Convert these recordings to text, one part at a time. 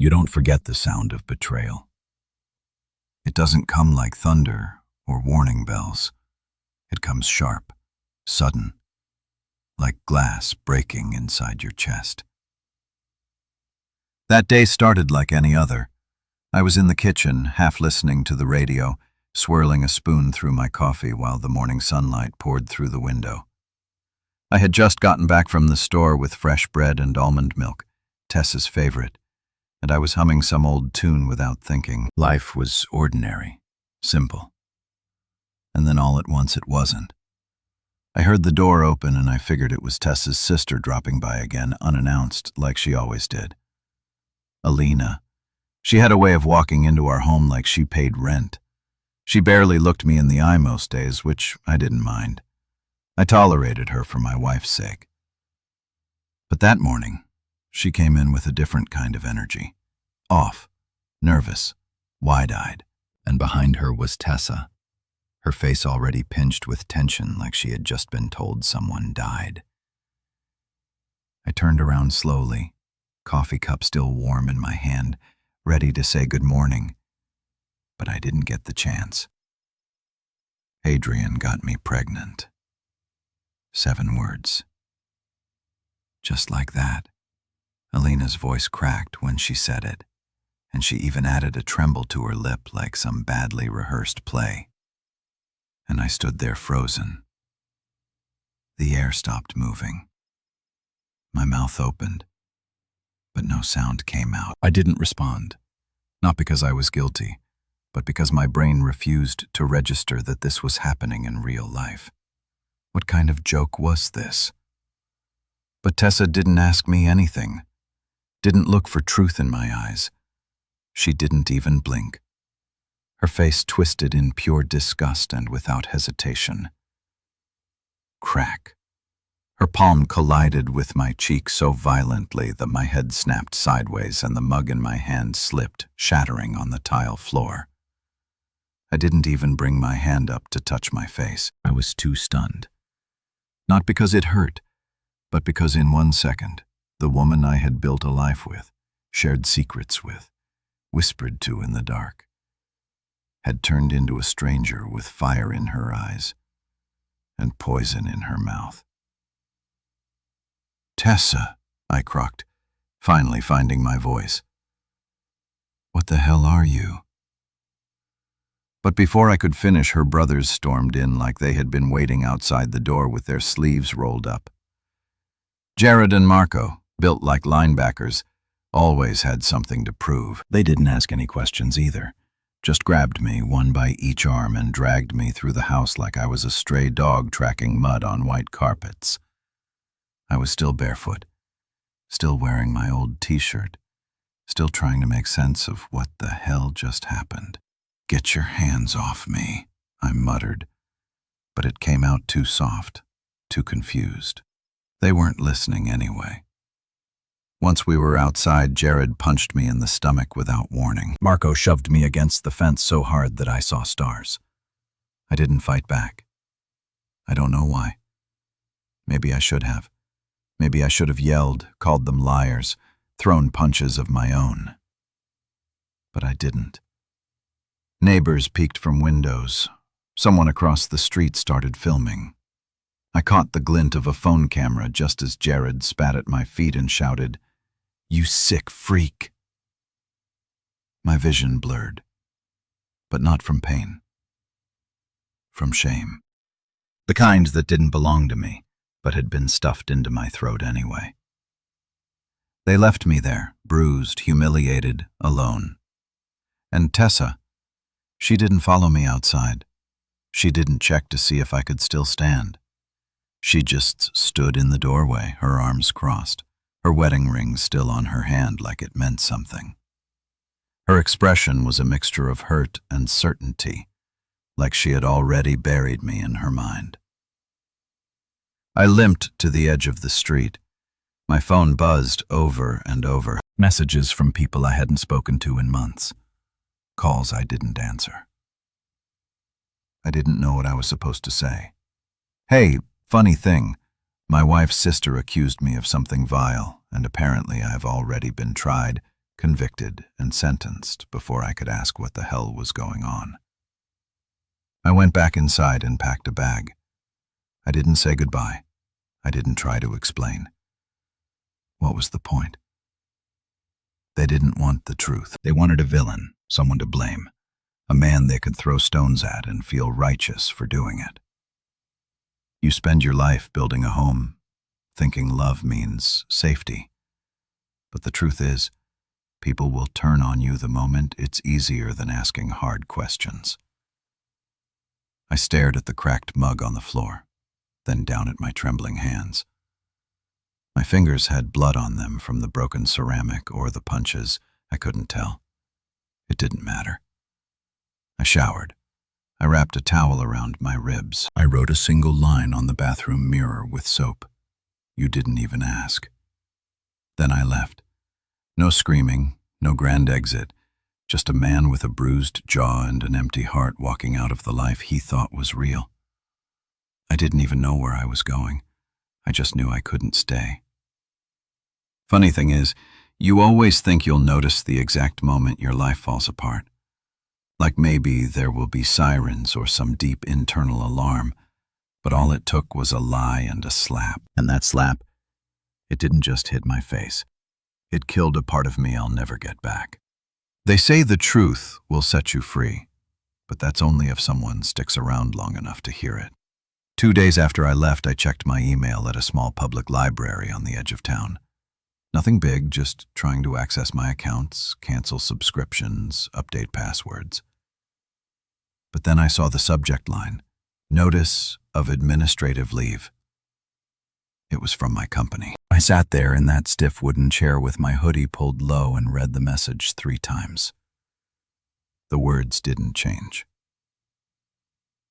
You don't forget the sound of betrayal. It doesn't come like thunder or warning bells. It comes sharp, sudden, like glass breaking inside your chest. That day started like any other. I was in the kitchen, half listening to the radio, swirling a spoon through my coffee while the morning sunlight poured through the window. I had just gotten back from the store with fresh bread and almond milk, Tessa's favorite, and I was humming some old tune without thinking. Life was ordinary, simple. And then all at once it wasn't. I heard the door open and I figured it was Tessa's sister dropping by again, unannounced, like she always did. Alina. She had a way of walking into our home like she paid rent. She barely looked me in the eye most days, which I didn't mind. I tolerated her for my wife's sake. But that morning, she came in with a different kind of energy. Off, nervous, wide-eyed, and behind her was Tessa, her face already pinched with tension like she had just been told someone died. I turned around slowly, coffee cup still warm in my hand, ready to say good morning, but I didn't get the chance. Adrian got me pregnant. 7 words. Just like that. Alina's voice cracked when she said it, and she even added a tremble to her lip like some badly rehearsed play. And I stood there frozen. The air stopped moving. My mouth opened, but no sound came out. I didn't respond, not because I was guilty, but because my brain refused to register that this was happening in real life. What kind of joke was this? But Tessa didn't ask me anything, didn't look for truth in my eyes. She didn't even blink. Her face twisted in pure disgust and without hesitation. Crack. Her palm collided with my cheek so violently that my head snapped sideways and the mug in my hand slipped, shattering on the tile floor. I didn't even bring my hand up to touch my face. I was too stunned. Not because it hurt, but because in 1 second, the woman I had built a life with, shared secrets with, whispered to in the dark, had turned into a stranger with fire in her eyes and poison in her mouth. "Tessa," I croaked, finally finding my voice. "What the hell are you?" But before I could finish, her brothers stormed in like they had been waiting outside the door with their sleeves rolled up. Jared and Marco, built like linebackers, always had something to prove. They didn't ask any questions either, just grabbed me one by each arm and dragged me through the house like I was a stray dog tracking mud on white carpets. I was still barefoot, still wearing my old t-shirt, still trying to make sense of what the hell just happened. "Get your hands off me," I muttered, but it came out too soft, too confused. They weren't listening anyway. Once we were outside, Jared punched me in the stomach without warning. Marco shoved me against the fence so hard that I saw stars. I didn't fight back. I don't know why. Maybe I should have. Maybe I should have yelled, called them liars, thrown punches of my own. But I didn't. Neighbors peeked from windows. Someone across the street started filming. I caught the glint of a phone camera just as Jared spat at my feet and shouted, "You sick freak!" My vision blurred, but not from pain. From shame. The kind that didn't belong to me, but had been stuffed into my throat anyway. They left me there, bruised, humiliated, alone. And Tessa, she didn't follow me outside. She didn't check to see if I could still stand. She just stood in the doorway, her arms crossed, her wedding ring still on her hand like it meant something. Her expression was a mixture of hurt and certainty, like she had already buried me in her mind. I limped to the edge of the street. My phone buzzed over and over. Messages from people I hadn't spoken to in months. Calls I didn't answer. I didn't know what I was supposed to say. "Hey, funny thing, my wife's sister accused me of something vile, and apparently I've already been tried, convicted, and sentenced before I could ask what the hell was going on. I went back inside and packed a bag. I didn't say goodbye. I didn't try to explain. What was the point? They didn't want the truth. They wanted a villain, someone to blame, a man they could throw stones at and feel righteous for doing it. You spend your life building a home, thinking love means safety. But the truth is, people will turn on you the moment it's easier than asking hard questions. I stared at the cracked mug on the floor, then down at my trembling hands. My fingers had blood on them from the broken ceramic or the punches. I couldn't tell. It didn't matter. I showered. I wrapped a towel around my ribs. I wrote a single line on the bathroom mirror with soap. You didn't even ask. Then I left. No screaming, no grand exit, just a man with a bruised jaw and an empty heart walking out of the life he thought was real. I didn't even know where I was going. I just knew I couldn't stay. Funny thing is, you always think you'll notice the exact moment your life falls apart. Like maybe there will be sirens or some deep internal alarm, but all it took was a lie and a slap. And that slap, it didn't just hit my face. It killed a part of me I'll never get back. They say the truth will set you free, but that's only if someone sticks around long enough to hear it. 2 days after I left, I checked my email at a small public library on the edge of town. Nothing big, just trying to access my accounts, cancel subscriptions, update passwords. But then I saw the subject line, Notice of Administrative Leave. It was from my company. I sat there in that stiff wooden chair with my hoodie pulled low and read the message 3 times. The words didn't change.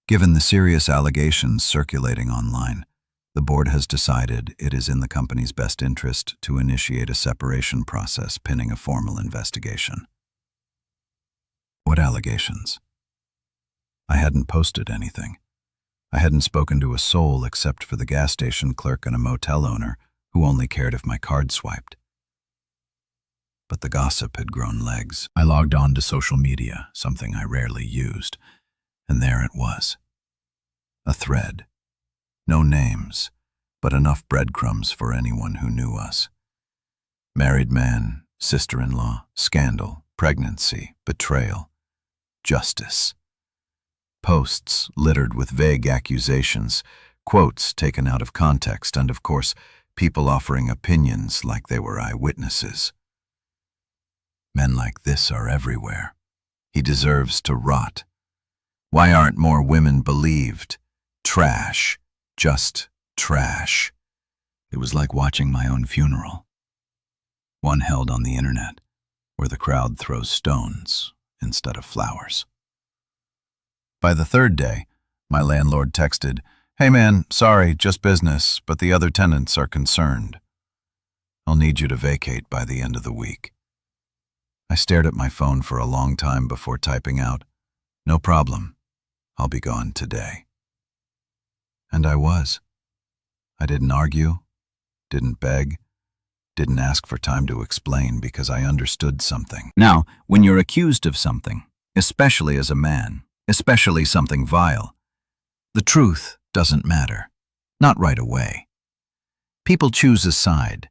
Given the serious allegations circulating online, the board has decided it is in the company's best interest to initiate a separation process pending a formal investigation. What allegations? I hadn't posted anything. I hadn't spoken to a soul except for the gas station clerk and a motel owner who only cared if my card swiped. But the gossip had grown legs. I logged on to social media, something I rarely used, and there it was. A thread. No names, but enough breadcrumbs for anyone who knew us. Married man, sister-in-law, scandal, pregnancy, betrayal, justice. Posts littered with vague accusations, quotes taken out of context, and of course, people offering opinions like they were eyewitnesses. Men like this are everywhere. He deserves to rot. Why aren't more women believed? Trash. Just trash. It was like watching my own funeral. One held on the internet, where the crowd throws stones instead of flowers. By the 3rd day, my landlord texted, "Hey man, sorry, just business, but the other tenants are concerned. I'll need you to vacate by the end of the week." I stared at my phone for a long time before typing out, "No problem, I'll be gone today." And I was. I didn't argue, didn't beg, didn't ask for time to explain because I understood something. Now, when you're accused of something, especially as a man, especially something vile, the truth doesn't matter. Not right away. People choose a side,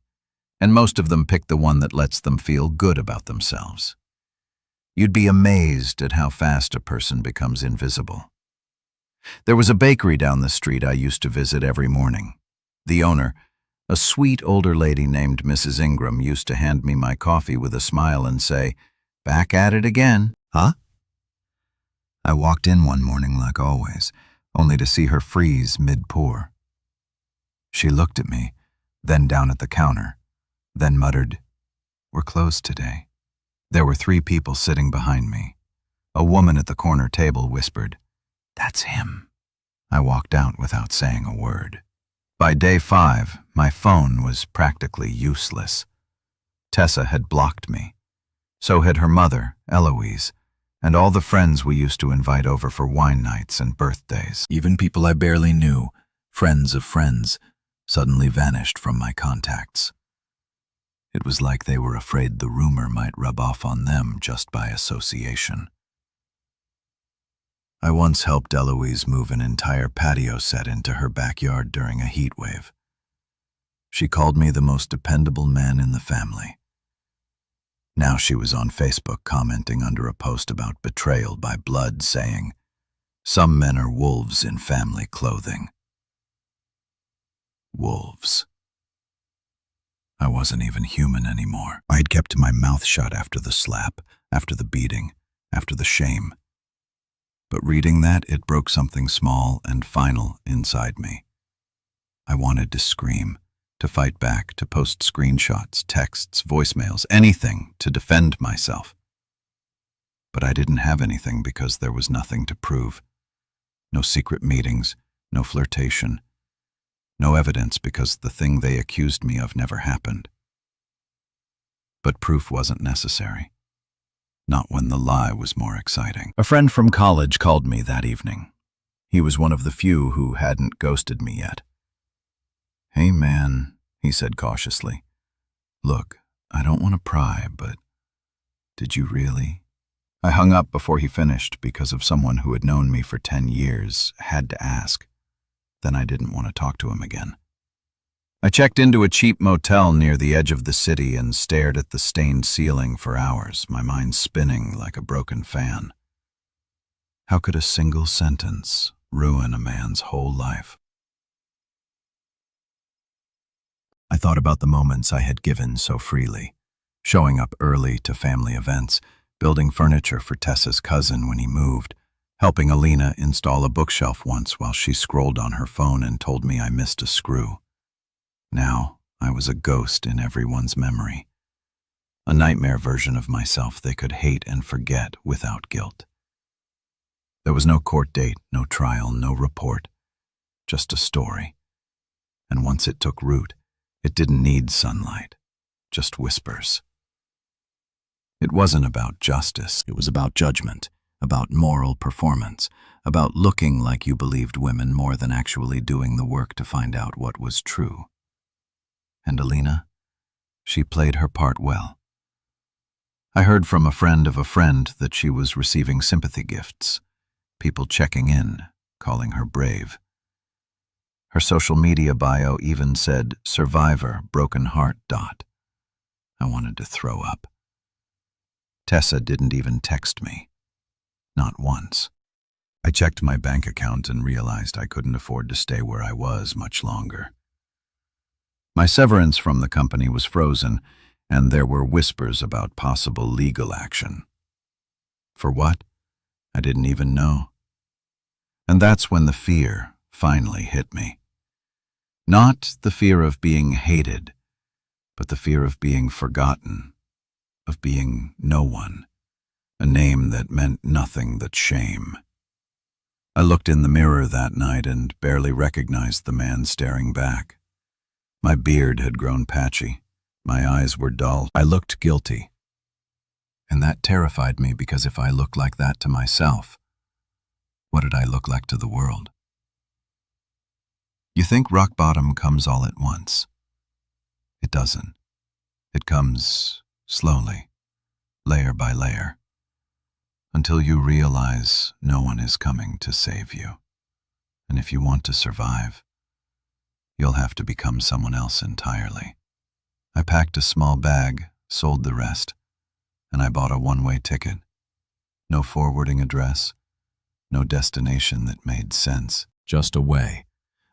and most of them pick the one that lets them feel good about themselves. You'd be amazed at how fast a person becomes invisible. There was a bakery down the street I used to visit every morning. The owner, a sweet older lady named Mrs. Ingram, used to hand me my coffee with a smile and say, "Back at it again." Huh? I walked in one morning like always, only to see her freeze mid-pour. She looked at me, then down at the counter, then muttered, "We're closed today." There were 3 people sitting behind me. A woman at the corner table whispered, "That's him." I walked out without saying a word. By day 5, my phone was practically useless. Tessa had blocked me. So had her mother, Eloise, and all the friends we used to invite over for wine nights and birthdays. Even people I barely knew, friends of friends, suddenly vanished from my contacts. It was like they were afraid the rumor might rub off on them just by association. I once helped Eloise move an entire patio set into her backyard during a heat wave. She called me the most dependable man in the family. Now she was on Facebook commenting under a post about betrayal by blood, saying, "Some men are wolves in family clothing." Wolves. I wasn't even human anymore. I'd kept my mouth shut after the slap, after the beating, after the shame. But reading that, it broke something small and final inside me. I wanted to scream, to fight back, to post screenshots, texts, voicemails, anything to defend myself. But I didn't have anything because there was nothing to prove. No secret meetings, no flirtation, no evidence because the thing they accused me of never happened. But proof wasn't necessary. Not when the lie was more exciting. A friend from college called me that evening. He was one of the few who hadn't ghosted me yet. "Hey man," he said cautiously. "Look, I don't want to pry, but did you really?" I hung up before he finished because of someone who had known me for 10 years had to ask. Then I didn't want to talk to him again. I checked into a cheap motel near the edge of the city and stared at the stained ceiling for hours, my mind spinning like a broken fan. How could a single sentence ruin a man's whole life? I thought about the moments I had given so freely, showing up early to family events, building furniture for Tessa's cousin when he moved, helping Alina install a bookshelf once while she scrolled on her phone and told me I missed a screw. Now, I was a ghost in everyone's memory. A nightmare version of myself they could hate and forget without guilt. There was no court date, no trial, no report, just a story. And once it took root, it didn't need sunlight, just whispers. It wasn't about justice, it was about judgment, about moral performance, about looking like you believed women more than actually doing the work to find out what was true. And Alina, she played her part well. I heard from a friend of a friend that she was receiving sympathy gifts, people checking in, calling her brave. Her social media bio even said, "Survivor, broken heart, ... I wanted to throw up. Tessa didn't even text me. Not once. I checked my bank account and realized I couldn't afford to stay where I was much longer. My severance from the company was frozen, and there were whispers about possible legal action. For what? I didn't even know. And that's when the fear finally hit me. Not the fear of being hated, but the fear of being forgotten, of being no one, a name that meant nothing but shame. I looked in the mirror that night and barely recognized the man staring back. My beard had grown patchy. My eyes were dull. I looked guilty. And that terrified me because if I looked like that to myself, what did I look like to the world? You think rock bottom comes all at once. It doesn't. It comes slowly, layer by layer, until you realize no one is coming to save you. And if you want to survive, you'll have to become someone else entirely. I packed a small bag, sold the rest, and I bought a one-way ticket. No forwarding address, no destination that made sense, just away.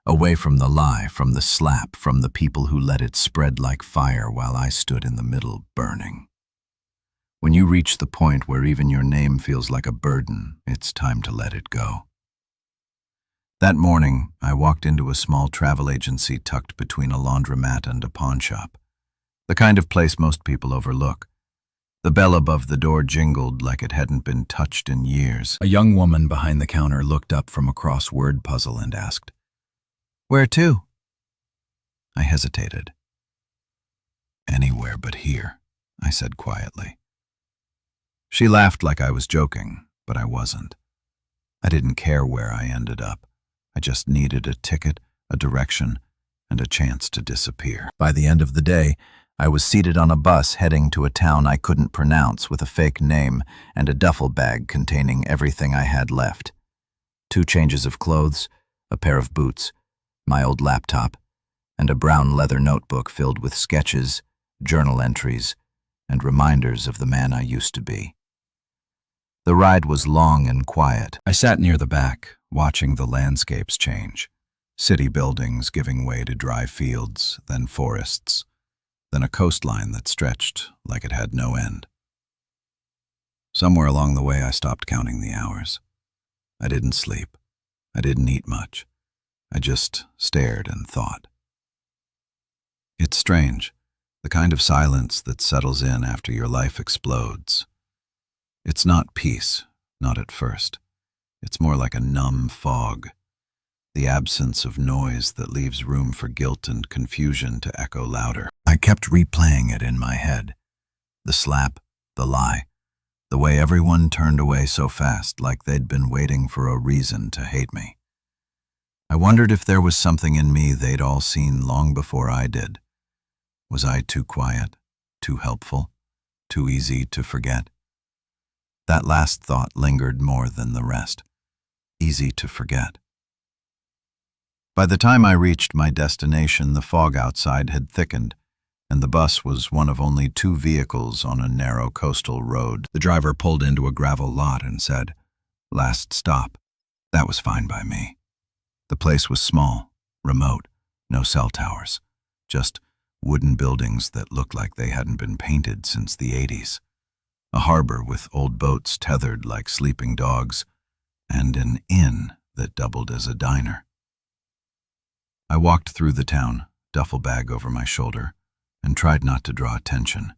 Away from the lie, from the slap, from the people who let it spread like fire while I stood in the middle burning. When you reach the point where even your name feels like a burden, it's time to let it go. That morning, I walked into a small travel agency tucked between a laundromat and a pawn shop, the kind of place most people overlook. The bell above the door jingled like it hadn't been touched in years. A young woman behind the counter looked up from a crossword puzzle and asked, "Where to?" I hesitated. "Anywhere but here," I said quietly. She laughed like I was joking, but I wasn't. I didn't care where I ended up. I just needed a ticket, a direction, and a chance to disappear. By the end of the day, I was seated on a bus heading to a town I couldn't pronounce with a fake name and a duffel bag containing everything I had left. 2 changes of clothes, a pair of boots, my old laptop, and a brown leather notebook filled with sketches, journal entries, and reminders of the man I used to be. The ride was long and quiet. I sat near the back, watching the landscapes change. City buildings giving way to dry fields, then forests, then a coastline that stretched like it had no end. Somewhere along the way, I stopped counting the hours. I didn't sleep. I didn't eat much. I just stared and thought. It's strange, the kind of silence that settles in after your life explodes. It's not peace, not at first. It's more like a numb fog, the absence of noise that leaves room for guilt and confusion to echo louder. I kept replaying it in my head. The slap, the lie, the way everyone turned away so fast, like they'd been waiting for a reason to hate me. I wondered if there was something in me they'd all seen long before I did. Was I too quiet, too helpful, too easy to forget? That last thought lingered more than the rest. Easy to forget. By the time I reached my destination, the fog outside had thickened, and the bus was one of only 2 vehicles on a narrow coastal road. The driver pulled into a gravel lot and said, "Last stop." That was fine by me. The place was small, remote, no cell towers, just wooden buildings that looked like they hadn't been painted since the 80s. A harbor with old boats tethered like sleeping dogs, and an inn that doubled as a diner. I walked through the town, duffel bag over my shoulder, and tried not to draw attention.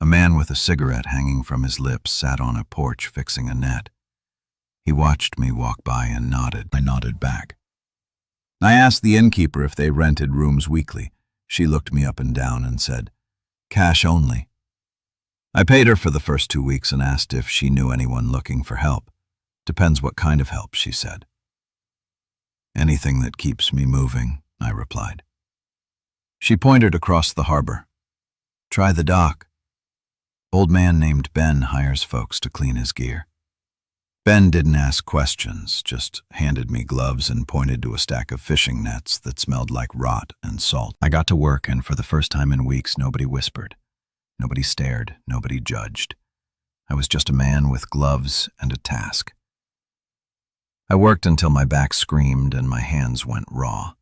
A man with a cigarette hanging from his lips sat on a porch fixing a net. He watched me walk by and nodded. I nodded back. I asked the innkeeper if they rented rooms weekly. She looked me up and down and said, "Cash only." I paid her for the first 2 weeks and asked if she knew anyone looking for help. "Depends what kind of help," she said. "Anything that keeps me moving," I replied. She pointed across the harbor. "Try the dock. Old man named Ben hires folks to clean his gear." Ben didn't ask questions, just handed me gloves and pointed to a stack of fishing nets that smelled like rot and salt. I got to work, and for the first time in weeks, nobody whispered. Nobody stared, nobody judged. I was just a man with gloves and a task. I worked until my back screamed and my hands went raw.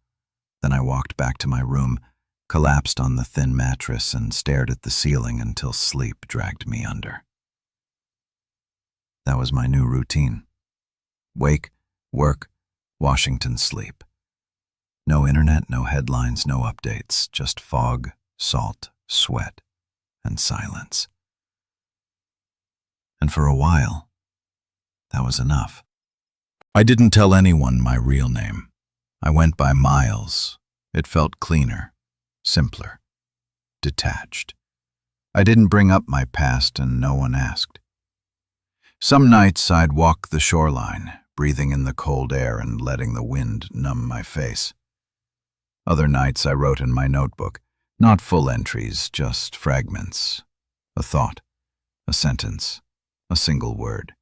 Then I walked back to my room, collapsed on the thin mattress, and stared at the ceiling until sleep dragged me under. That was my new routine. Wake, work, Washington, sleep. No internet, no headlines, no updates, just fog, salt, sweat, and silence. And for a while, that was enough. I didn't tell anyone my real name. I went by Miles. It felt cleaner, simpler, detached. I didn't bring up my past, and no one asked. Some nights I'd walk the shoreline, breathing in the cold air and letting the wind numb my face. Other nights I wrote in my notebook, not full entries, just fragments. A thought, a sentence, a single word.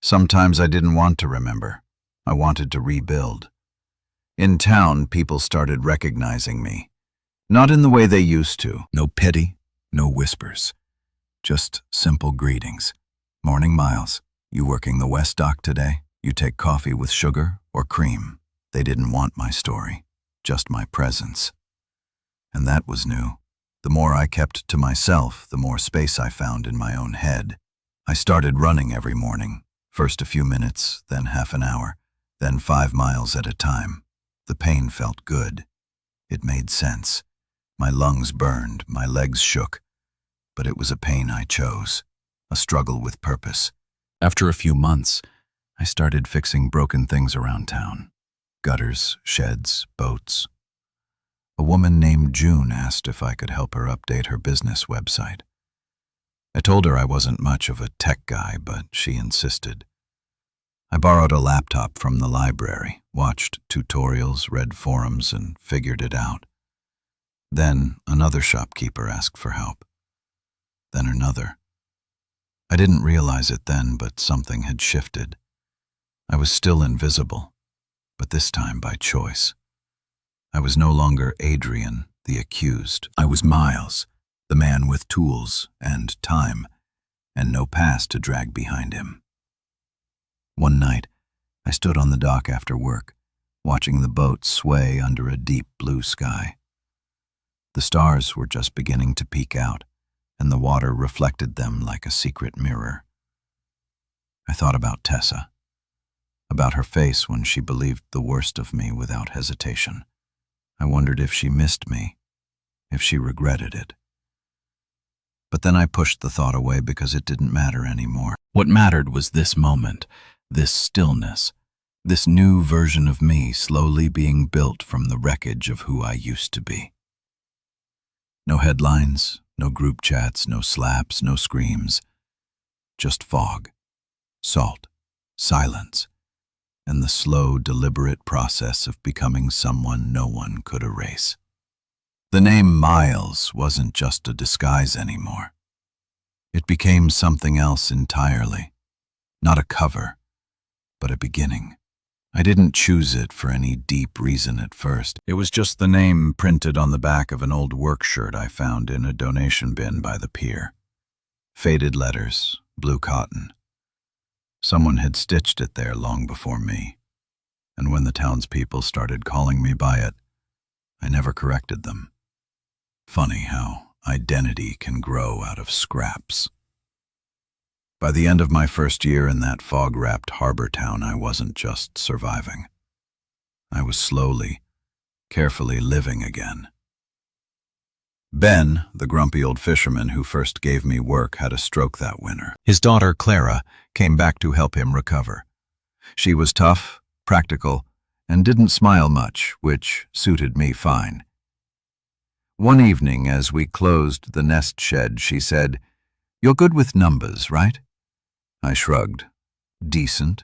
Sometimes I didn't want to remember. I wanted to rebuild. In town, people started recognizing me. Not in the way they used to. No pity, no whispers. Just simple greetings. "Morning, Miles. You working the West Dock today? You take coffee with sugar or cream?" They didn't want my story, just my presence. And that was new. The more I kept to myself, the more space I found in my own head. I started running every morning, first a few minutes, then half an hour, then 5 miles at a time. The pain felt good. It made sense. My lungs burned, my legs shook, but it was a pain I chose. A struggle with purpose. After a few months, I started fixing broken things around town. Gutters, sheds, boats. A woman named June asked if I could help her update her business website. I told her I wasn't much of a tech guy, but she insisted. I borrowed a laptop from the library, watched tutorials, read forums, and figured it out. Then another shopkeeper asked for help. Then another. I didn't realize it then, but something had shifted. I was still invisible, but this time by choice. I was no longer Adrian, the accused. I was Miles, the man with tools and time, and no past to drag behind him. One night, I stood on the dock after work, watching the boat sway under a deep blue sky. The stars were just beginning to peek out, and the water reflected them like a secret mirror. I thought about Tessa, about her face when she believed the worst of me without hesitation. I wondered if she missed me, if she regretted it. But then I pushed the thought away because it didn't matter anymore. What mattered was this moment, this stillness, this new version of me slowly being built from the wreckage of who I used to be. No headlines, no group chats, no slaps, no screams. Just fog, salt, silence, and the slow, deliberate process of becoming someone no one could erase. The name Miles wasn't just a disguise anymore. It became something else entirely. Not a cover, but a beginning. I didn't choose it for any deep reason at first. It was just the name printed on the back of an old work shirt I found in a donation bin by the pier. Faded letters, blue cotton. Someone had stitched it there long before me, and when the townspeople started calling me by it, I never corrected them. Funny how identity can grow out of scraps. By the end of my first year in that fog-wrapped harbor town, I wasn't just surviving. I was slowly, carefully living again. Ben, the grumpy old fisherman who first gave me work, had a stroke that winter. His daughter, Clara, came back to help him recover. She was tough, practical, and didn't smile much, which suited me fine. One evening, as we closed the nest shed, she said, "You're good with numbers, right?" I shrugged. Decent.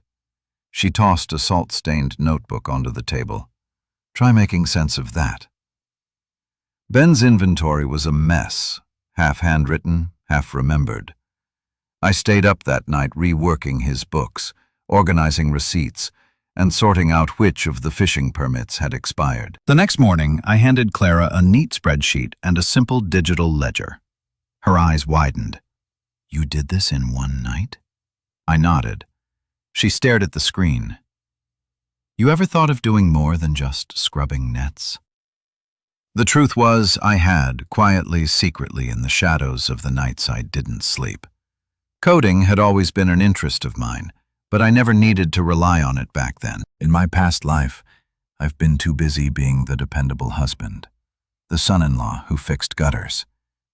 She tossed a salt-stained notebook onto the table. Try making sense of that. Ben's inventory was a mess, half handwritten, half remembered. I stayed up that night reworking his books, organizing receipts, and sorting out which of the fishing permits had expired. The next morning, I handed Clara a neat spreadsheet and a simple digital ledger. Her eyes widened. "You did this in one night?" I nodded. She stared at the screen. "You ever thought of doing more than just scrubbing nets?" The truth was, I had, quietly, secretly, in the shadows of the nights I didn't sleep. Coding had always been an interest of mine, but I never needed to rely on it back then. In my past life, I've been too busy being the dependable husband, the son-in-law who fixed gutters,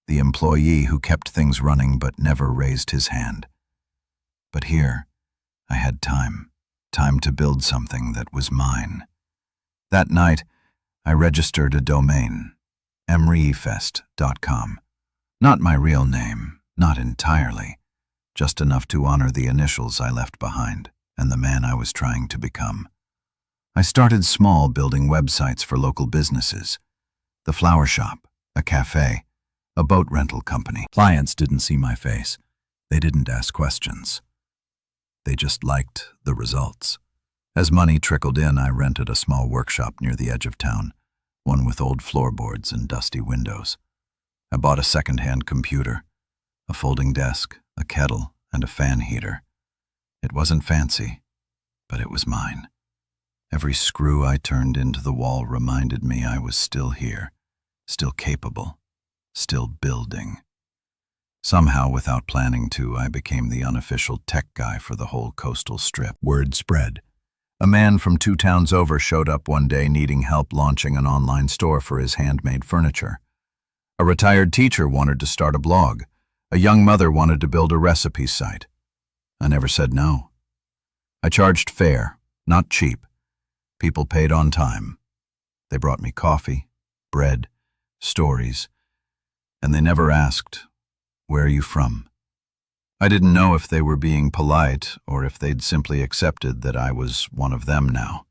the employee who kept things running but never raised his hand. But here, I had time to build something that was mine. That night, I registered a domain, emryfest.com. Not my real name, not entirely, just enough to honor the initials I left behind and the man I was trying to become. I started small, building websites for local businesses, the flower shop, a cafe, a boat rental company. Clients didn't see my face. They didn't ask questions. They just liked the results. As money trickled in, I rented a small workshop near the edge of town, one with old floorboards and dusty windows. I bought a second-hand computer, a folding desk, a kettle, and a fan heater. It wasn't fancy, but it was mine. Every screw I turned into the wall reminded me I was still here, still capable, still building. Somehow, without planning to, I became the unofficial tech guy for the whole coastal strip. Word spread. A man from 2 towns over showed up one day needing help launching an online store for his handmade furniture. A retired teacher wanted to start a blog. A young mother wanted to build a recipe site. I never said no. I charged fair, not cheap. People paid on time. They brought me coffee, bread, stories, and they never asked, "Where are you from?" I didn't know if they were being polite or if they'd simply accepted that I was one of them now.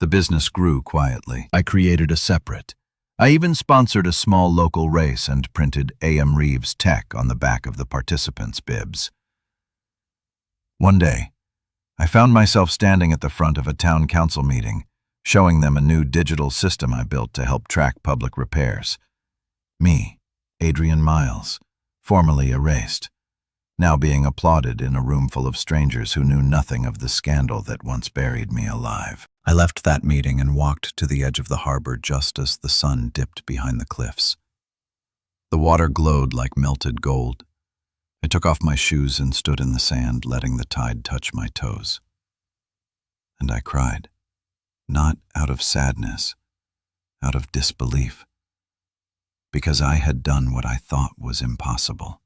The business grew quietly. I created a separate, I even sponsored a small local race and printed A.M. Reeves Tech on the back of the participants' bibs. One day, I found myself standing at the front of a town council meeting, showing them a new digital system I built to help track public repairs. Me, Adrian Miles, formerly erased, now being applauded in a room full of strangers who knew nothing of the scandal that once buried me alive. I left that meeting and walked to the edge of the harbor just as the sun dipped behind the cliffs. The water glowed like melted gold. I took off my shoes and stood in the sand, letting the tide touch my toes. And I cried, not out of sadness, out of disbelief, because I had done what I thought was impossible.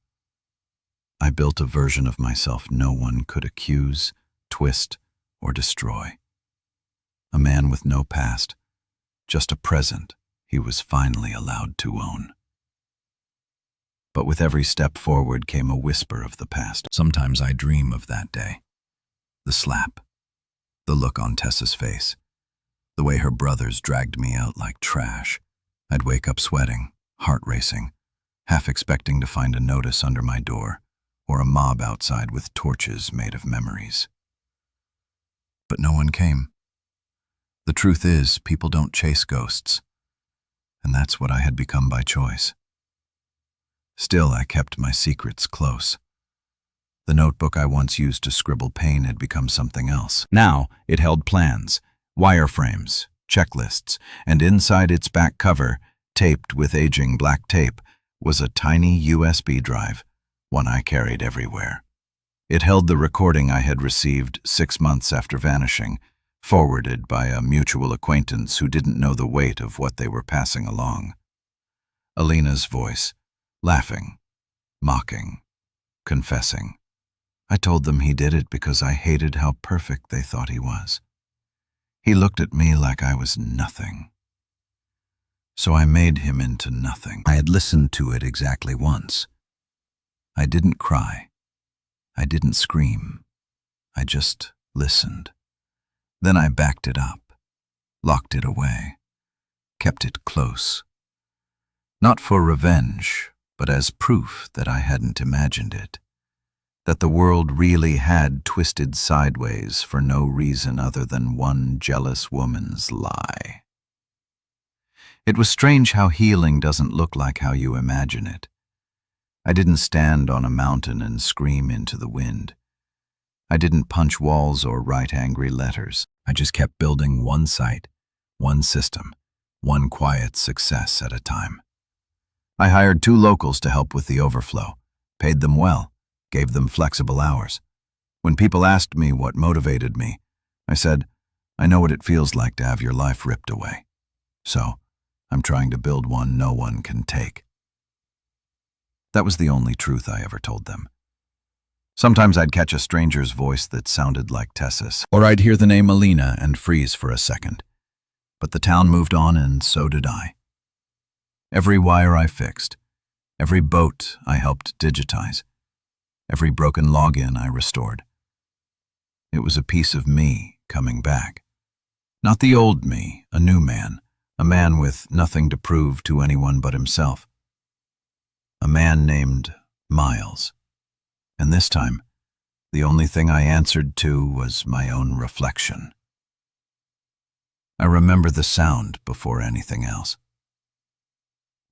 I built a version of myself no one could accuse, twist, or destroy. A man with no past, just a present he was finally allowed to own. But with every step forward came a whisper of the past. Sometimes I dream of that day. The slap, the look on Tessa's face, the way her brothers dragged me out like trash. I'd wake up sweating, heart racing, half expecting to find a notice under my door or a mob outside with torches made of memories. But no one came. The truth is, people don't chase ghosts, and that's what I had become by choice. Still, I kept my secrets close. The notebook I once used to scribble pain had become something else. Now, it held plans, wireframes, checklists, and inside its back cover, taped with aging black tape, was a tiny USB drive, one I carried everywhere. It held the recording I had received 6 months after vanishing, forwarded by a mutual acquaintance who didn't know the weight of what they were passing along. Alina's voice, laughing, mocking, confessing. I told them he did it because I hated how perfect they thought he was. He looked at me like I was nothing. So I made him into nothing. I had listened to it exactly once. I didn't cry. I didn't scream. I just listened. Then I backed it up, locked it away, kept it close. Not for revenge, but as proof that I hadn't imagined it, that the world really had twisted sideways for no reason other than one jealous woman's lie. It was strange how healing doesn't look like how you imagine it. I didn't stand on a mountain and scream into the wind. I didn't punch walls or write angry letters. I just kept building one site, one system, one quiet success at a time. I hired 2 locals to help with the overflow, paid them well, gave them flexible hours. When people asked me what motivated me, I said, I know what it feels like to have your life ripped away. So, I'm trying to build one no one can take. That was the only truth I ever told them. Sometimes I'd catch a stranger's voice that sounded like Tessa's, or I'd hear the name Alina and freeze for a second. But the town moved on, and so did I. Every wire I fixed, every boat I helped digitize, every broken login I restored. It was a piece of me coming back. Not the old me, a new man, a man with nothing to prove to anyone but himself. A man named Miles. And this time, the only thing I answered to was my own reflection. I remember the sound before anything else.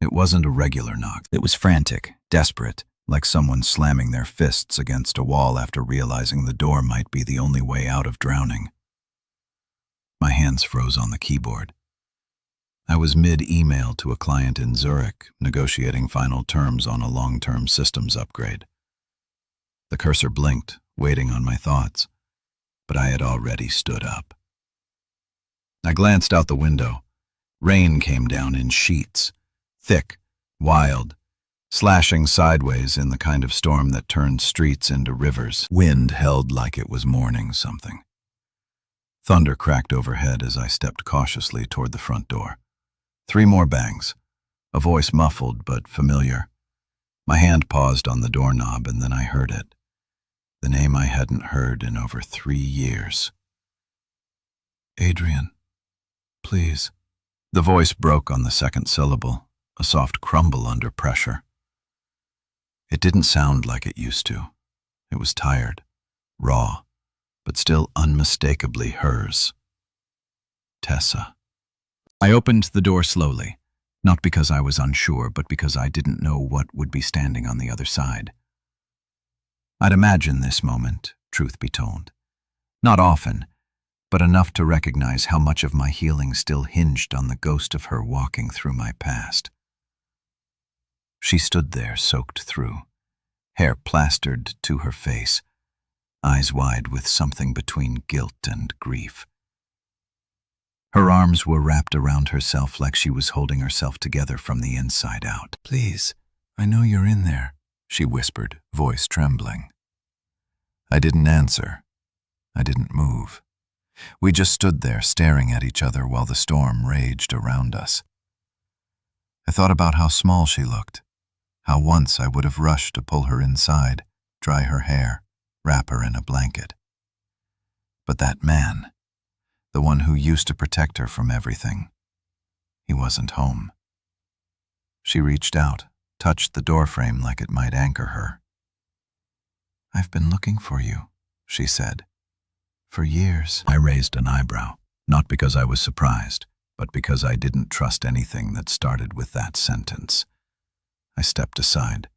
It wasn't a regular knock. It was frantic, desperate, like someone slamming their fists against a wall after realizing the door might be the only way out of drowning. My hands froze on the keyboard. I was mid-email to a client in Zurich, negotiating final terms on a long-term systems upgrade. The cursor blinked, waiting on my thoughts, but I had already stood up. I glanced out the window. Rain came down in sheets, thick, wild, slashing sideways in the kind of storm that turns streets into rivers. Wind held like it was mourning something. Thunder cracked overhead as I stepped cautiously toward the front door. 3 more bangs, a voice muffled but familiar. My hand paused on the doorknob, and then I heard it. The name I hadn't heard in over 3 years. Adrian, please. The voice broke on the second syllable, a soft crumble under pressure. It didn't sound like it used to. It was tired, raw, but still unmistakably hers. Tessa. I opened the door slowly, not because I was unsure, but because I didn't know what would be standing on the other side. I'd imagined this moment, truth be told. Not often, but enough to recognize how much of my healing still hinged on the ghost of her walking through my past. She stood there, soaked through, hair plastered to her face, eyes wide with something between guilt and grief. Her arms were wrapped around herself like she was holding herself together from the inside out. "Please, I know you're in there," she whispered, voice trembling. I didn't answer. I didn't move. We just stood there staring at each other while the storm raged around us. I thought about how small she looked, how once I would have rushed to pull her inside, dry her hair, wrap her in a blanket. But that man, the one who used to protect her from everything, he wasn't home. She reached out, touched the doorframe like it might anchor her. "I've been looking for you," she said. "For years." I raised an eyebrow, not because I was surprised, but because I didn't trust anything that started with that sentence. I stepped aside.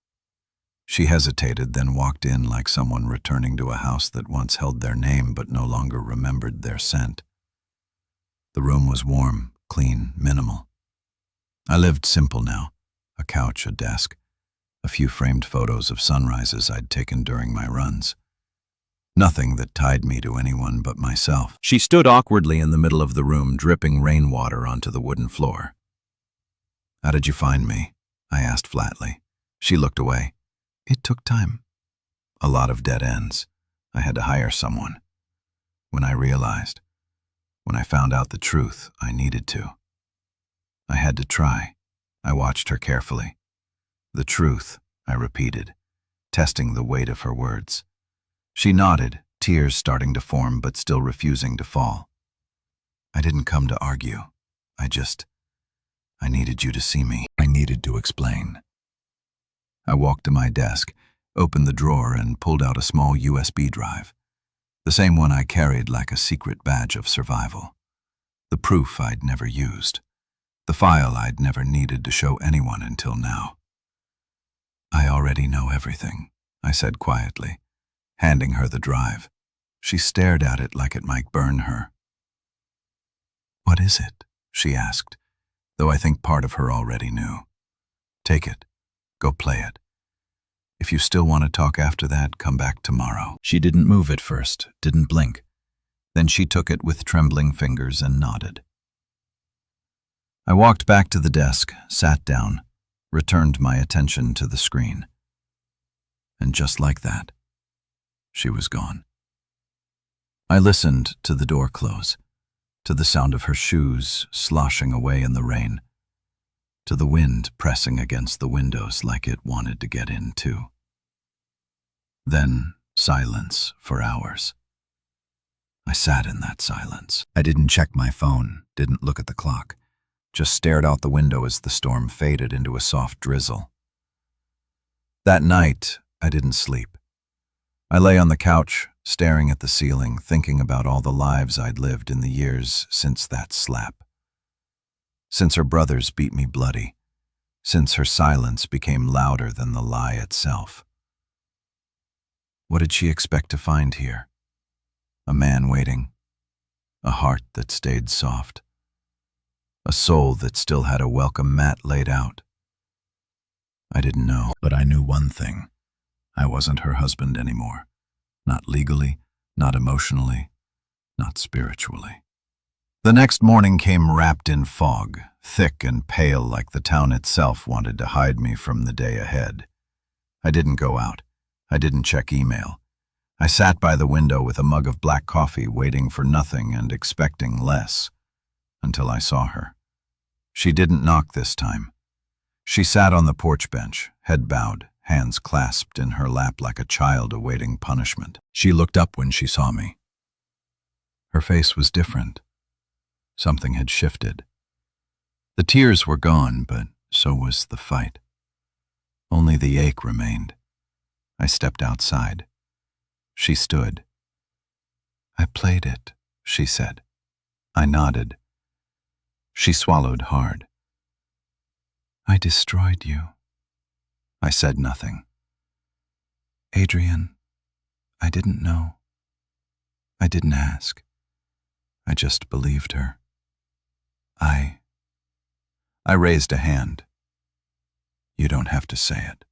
She hesitated, then walked in like someone returning to a house that once held their name but no longer remembered their scent. The room was warm, clean, minimal. I lived simple now, a couch, a desk, a few framed photos of sunrises I'd taken during my runs. Nothing that tied me to anyone but myself. She stood awkwardly in the middle of the room, dripping rainwater onto the wooden floor. "How did you find me?" I asked flatly. She looked away. "It took time. A lot of dead ends. I had to hire someone. When I found out the truth, I needed to. I had to try." I watched her carefully. "The truth," I repeated, testing the weight of her words. She nodded, tears starting to form but still refusing to fall. "I didn't come to argue. I needed you to see me. I needed to explain." I walked to my desk, opened the drawer, and pulled out a small USB drive. The same one I carried like a secret badge of survival. The proof I'd never used. The file I'd never needed to show anyone until now. "I already know everything," I said quietly, handing her the drive. She stared at it like it might burn her. "What is it?" she asked, though I think part of her already knew. "Take it. Go play it. If you still want to talk after that, come back tomorrow." She didn't move at first, didn't blink. Then she took it with trembling fingers and nodded. I walked back to the desk, sat down, returned my attention to the screen. And just like that, she was gone. I listened to the door close, to the sound of her shoes sloshing away in the rain, to the wind pressing against the windows like it wanted to get in too. Then silence for hours. I sat in that silence. I didn't check my phone, didn't look at the clock, just stared out the window as the storm faded into a soft drizzle. That night, I didn't sleep. I lay on the couch, staring at the ceiling, thinking about all the lives I'd lived in the years since that slap. Since her brothers beat me bloody, since her silence became louder than the lie itself. What did she expect to find here? A man waiting, a heart that stayed soft, a soul that still had a welcome mat laid out. I didn't know, but I knew one thing. I wasn't her husband anymore. Not legally, not emotionally, not spiritually. The next morning came wrapped in fog, thick and pale like the town itself wanted to hide me from the day ahead. I didn't go out. I didn't check email. I sat by the window with a mug of black coffee, waiting for nothing and expecting less, until I saw her. She didn't knock this time. She sat on the porch bench, head bowed, hands clasped in her lap like a child awaiting punishment. She looked up when she saw me. Her face was different. Something had shifted. The tears were gone, but so was the fight. Only the ache remained. I stepped outside. She stood. "I played it," she said. I nodded. She swallowed hard. "I destroyed you." I said nothing. "Adrian, I didn't know. I didn't ask. I just believed her. I raised a hand. "You don't have to say it."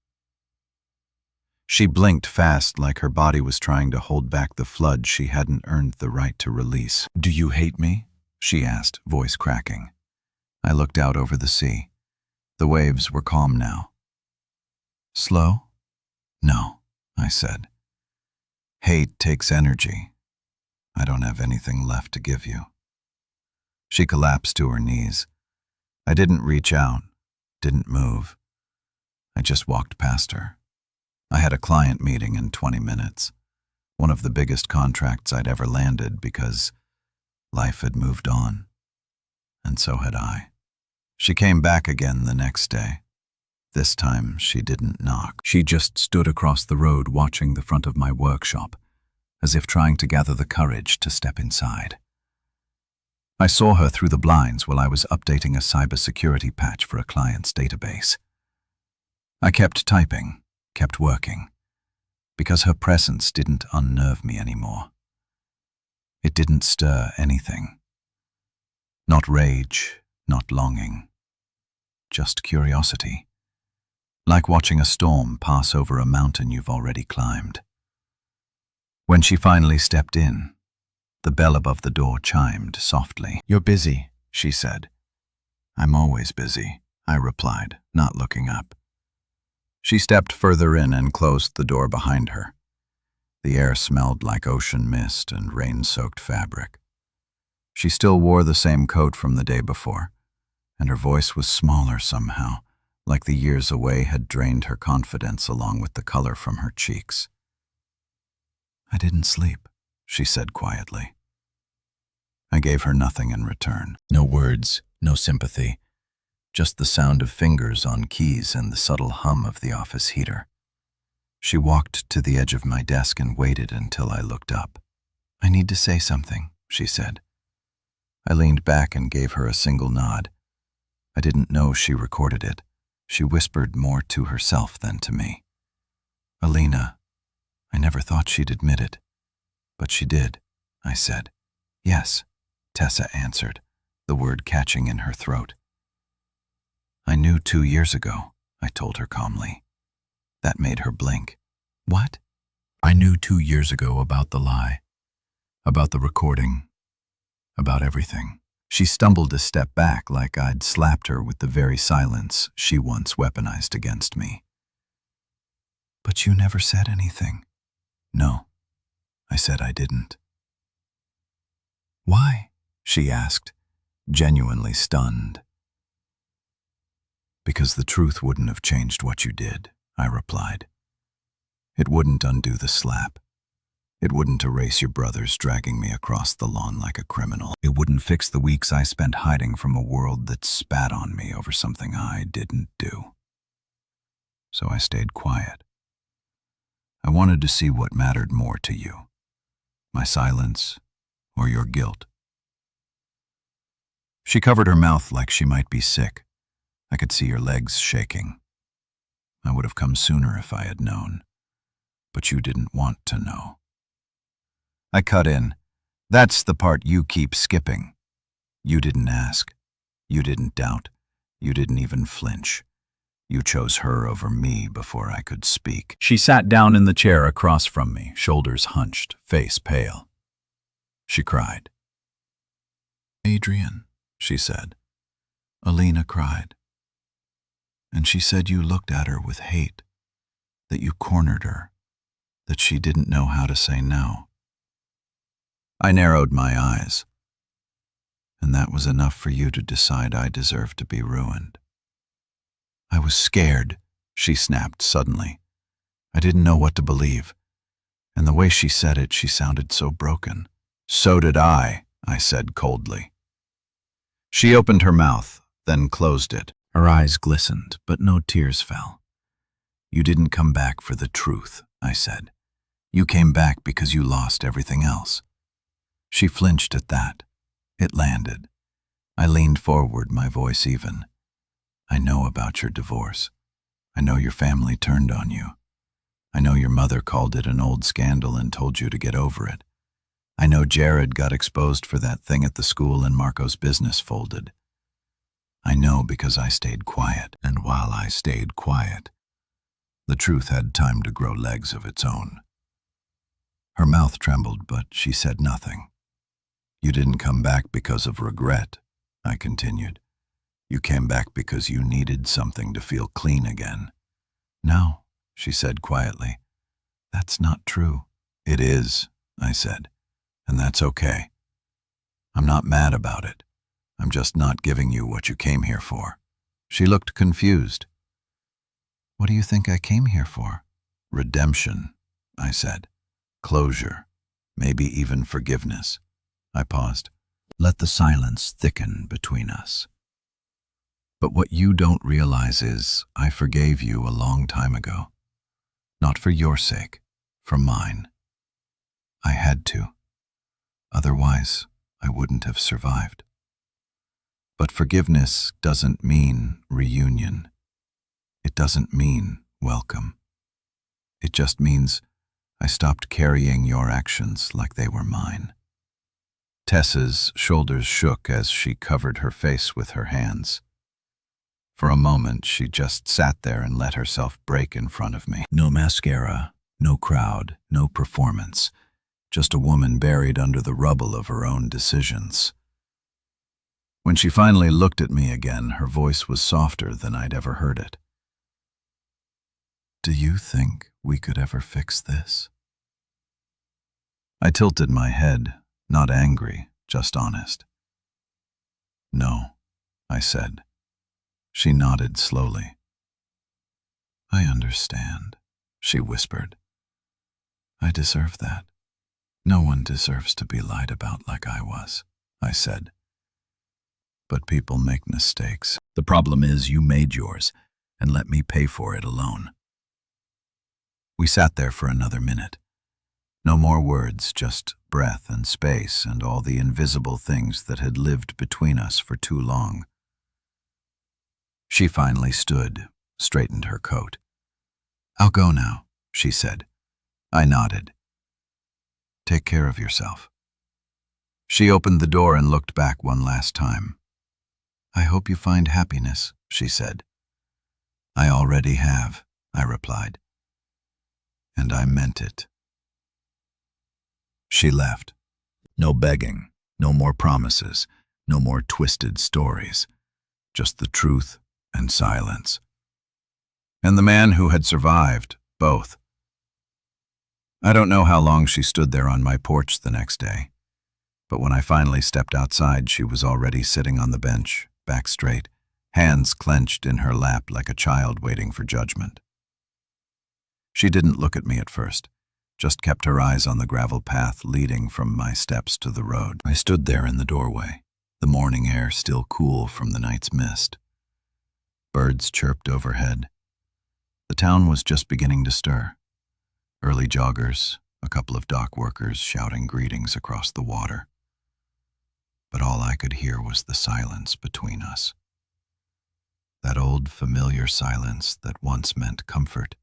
She blinked fast, like her body was trying to hold back the flood she hadn't earned the right to release. "Do you hate me?" she asked, voice cracking. I looked out over the sea. The waves were calm now. "Slow?" "No," I said. "Hate takes energy. I don't have anything left to give you." She collapsed to her knees. I didn't reach out, didn't move. I just walked past her. I had a client meeting in 20 minutes, one of the biggest contracts I'd ever landed because life had moved on, and so had I. She came back again the next day. This time she didn't knock. She just stood across the road watching the front of my workshop, as if trying to gather the courage to step inside. I saw her through the blinds while I was updating a cybersecurity patch for a client's database. I kept typing, kept working, because her presence didn't unnerve me anymore. It didn't stir anything. Not rage, not longing, just curiosity. Like watching a storm pass over a mountain you've already climbed. When she finally stepped in, the bell above the door chimed softly. "You're busy," she said. "I'm always busy," I replied, not looking up. She stepped further in and closed the door behind her. The air smelled like ocean mist and rain-soaked fabric. She still wore the same coat from the day before, and her voice was smaller somehow, like the years away had drained her confidence along with the color from her cheeks. "I didn't sleep," she said quietly. I gave her nothing in return. No words, no sympathy, just the sound of fingers on keys and the subtle hum of the office heater. She walked to the edge of my desk and waited until I looked up. "I need to say something," she said. I leaned back and gave her a single nod. I didn't know she recorded it. She whispered more to herself than to me. "Alina." I never thought she'd admit it, but she did, I said. "Yes," Tessa answered, the word catching in her throat. "I knew 2 years ago," I told her calmly. That made her blink. "What?" "I knew 2 years ago about the lie, about the recording, about everything." She stumbled a step back like I'd slapped her with the very silence she once weaponized against me. "But you never said anything." "No," I said I didn't. "Why?" she asked, genuinely stunned. "Because the truth wouldn't have changed what you did," I replied. "It wouldn't undo the slap. It wouldn't erase your brothers dragging me across the lawn like a criminal. It wouldn't fix the weeks I spent hiding from a world that spat on me over something I didn't do." So I stayed quiet. I wanted to see what mattered more to you, my silence or your guilt. She covered her mouth like she might be sick. I could see her legs shaking. "I would have come sooner if I had known, but you didn't want to know." I cut in. "That's the part you keep skipping. You didn't ask. You didn't doubt. You didn't even flinch. You chose her over me before I could speak." She sat down in the chair across from me, shoulders hunched, face pale. She cried. "Adrian," she said. "Alina cried. And she said you looked at her with hate, that you cornered her, that she didn't know how to say no." I narrowed my eyes. "And that was enough for you to decide I deserved to be ruined." "I was scared," she snapped suddenly. I didn't know what to believe. And the way she said it, she sounded so broken. "So did I said coldly. She opened her mouth, then closed it. Her eyes glistened, but no tears fell. "You didn't come back for the truth," I said. "You came back because you lost everything else." She flinched at that. It landed. I leaned forward, my voice even. "I know about your divorce. I know your family turned on you. I know your mother called it an old scandal and told you to get over it. I know Jared got exposed for that thing at the school and Marco's business folded. I know because I stayed quiet, and while I stayed quiet, the truth had time to grow legs of its own." Her mouth trembled, but she said nothing. "You didn't come back because of regret," I continued. "You came back because you needed something to feel clean again." "No," she said quietly. "That's not true." "It is," I said, "and that's okay. I'm not mad about it. I'm just not giving you what you came here for." She looked confused. "What do you think I came here for?" "Redemption," I said. "Closure. Maybe even forgiveness." I paused. "Let the silence thicken between us. But what you don't realize is I forgave you a long time ago. Not for your sake, for mine. I had to. Otherwise, I wouldn't have survived. But forgiveness doesn't mean reunion. It doesn't mean welcome. It just means I stopped carrying your actions like they were mine." Tessa's shoulders shook as she covered her face with her hands. For a moment, she just sat there and let herself break in front of me. No mascara, no crowd, no performance. Just a woman buried under the rubble of her own decisions. When she finally looked at me again, her voice was softer than I'd ever heard it. "Do you think we could ever fix this?" I tilted my head, not angry, just honest. "No," I said. She nodded slowly. "I understand," she whispered. "I deserve that. No one deserves to be lied about like I was," I said. "But people make mistakes. The problem is you made yours and let me pay for it alone." We sat there for another minute. No more words, just breath and space and all the invisible things that had lived between us for too long. She finally stood, straightened her coat. "I'll go now," she said. I nodded. "Take care of yourself." She opened the door and looked back one last time. "I hope you find happiness," she said. "I already have," I replied. And I meant it. She left. No begging, no more promises, no more twisted stories. Just the truth and silence. And the man who had survived, both. I don't know how long she stood there on my porch the next day, but when I finally stepped outside, she was already sitting on the bench, back straight, hands clenched in her lap like a child waiting for judgment. She didn't look at me at first, just kept her eyes on the gravel path leading from my steps to the road. I stood there in the doorway, the morning air still cool from the night's mist. Birds chirped overhead. The town was just beginning to stir. Early joggers, a couple of dock workers shouting greetings across the water. But all I could hear was the silence between us. That old familiar silence that once meant comfort,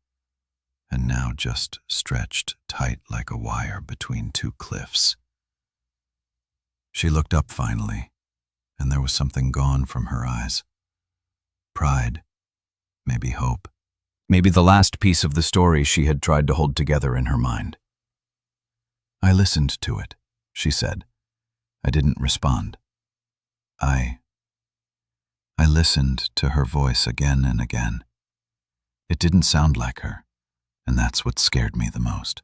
and now just stretched tight like a wire between two cliffs. She looked up finally, and there was something gone from her eyes. Pride, maybe hope, maybe the last piece of the story she had tried to hold together in her mind. "I listened to it," she said. I didn't respond. I listened to her voice again and again. It didn't sound like her, and that's what scared me the most.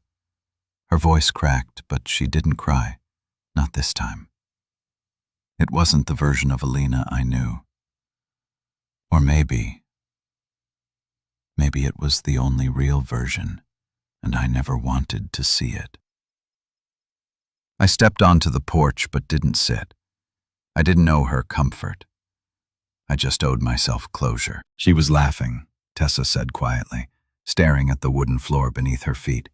Her voice cracked, but she didn't cry, not this time. It wasn't the version of Alina I knew. Or maybe it was the only real version, and I never wanted to see it. I stepped onto the porch but didn't sit. I didn't know her comfort. I just owed myself closure. She was laughing, Tessa said quietly, staring at the wooden floor beneath her feet.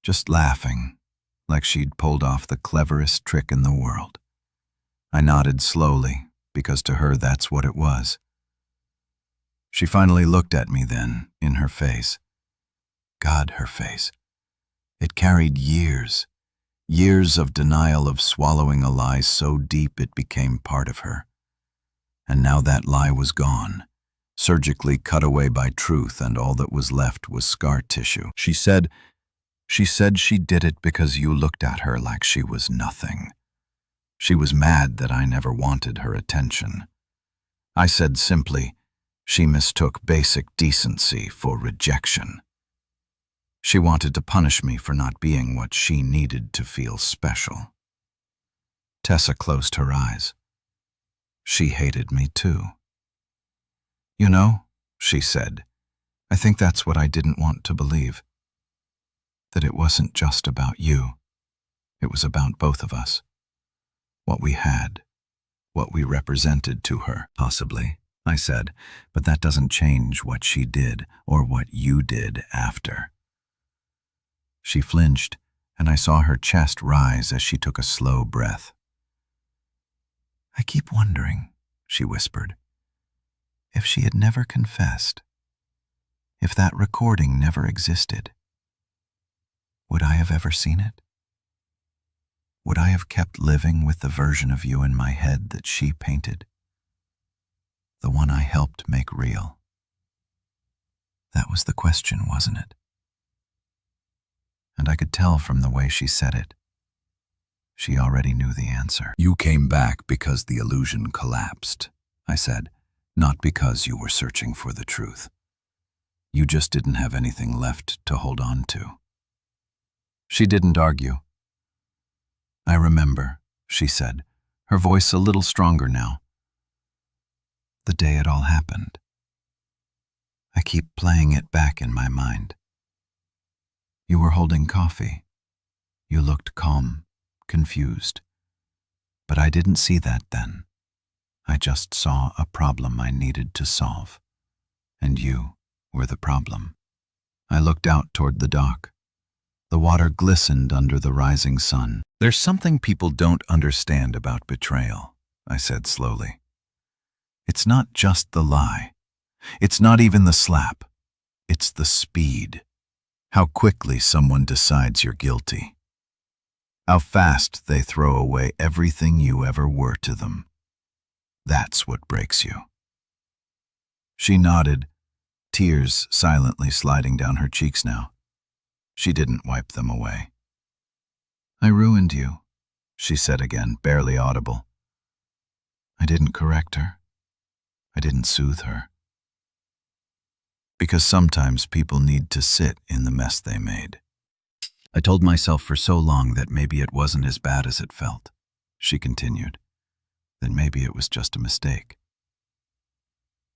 Just laughing, like she'd pulled off the cleverest trick in the world. I nodded slowly, because to her that's what it was. She finally looked at me then, in her face. God, her face. It carried years of denial, of swallowing a lie so deep it became part of her. And now that lie was gone, surgically cut away by truth, and all that was left was scar tissue. She said she did it because you looked at her like she was nothing. She was mad that I never wanted her attention. I said simply, she mistook basic decency for rejection. She wanted to punish me for not being what she needed to feel special. Tessa closed her eyes. She hated me too. You know, she said, I think that's what I didn't want to believe. That it wasn't just about you. It was about both of us. What we had, what we represented to her. Possibly, I said, but that doesn't change what she did or what you did after. She flinched, and I saw her chest rise as she took a slow breath. I keep wondering, she whispered, if she had never confessed, if that recording never existed, would I have ever seen it? Would I have kept living with the version of you in my head that she painted? The one I helped make real? That was the question, wasn't it? And I could tell from the way she said it. She already knew the answer. You came back because the illusion collapsed, I said, not because you were searching for the truth. You just didn't have anything left to hold on to. She didn't argue. I remember, she said, her voice a little stronger now. The day it all happened. I keep playing it back in my mind. You were holding coffee. You looked calm, confused. But I didn't see that then. I just saw a problem I needed to solve. And you were the problem. I looked out toward the dock. The water glistened under the rising sun. There's something people don't understand about betrayal, I said slowly. It's not just the lie. It's not even the slap. It's the speed. How quickly someone decides you're guilty. How fast they throw away everything you ever were to them. That's what breaks you. She nodded, tears silently sliding down her cheeks now. She didn't wipe them away. I ruined you, she said again, barely audible. I didn't correct her. I didn't soothe her. Because sometimes people need to sit in the mess they made. I told myself for so long that maybe it wasn't as bad as it felt, she continued. That maybe it was just a mistake.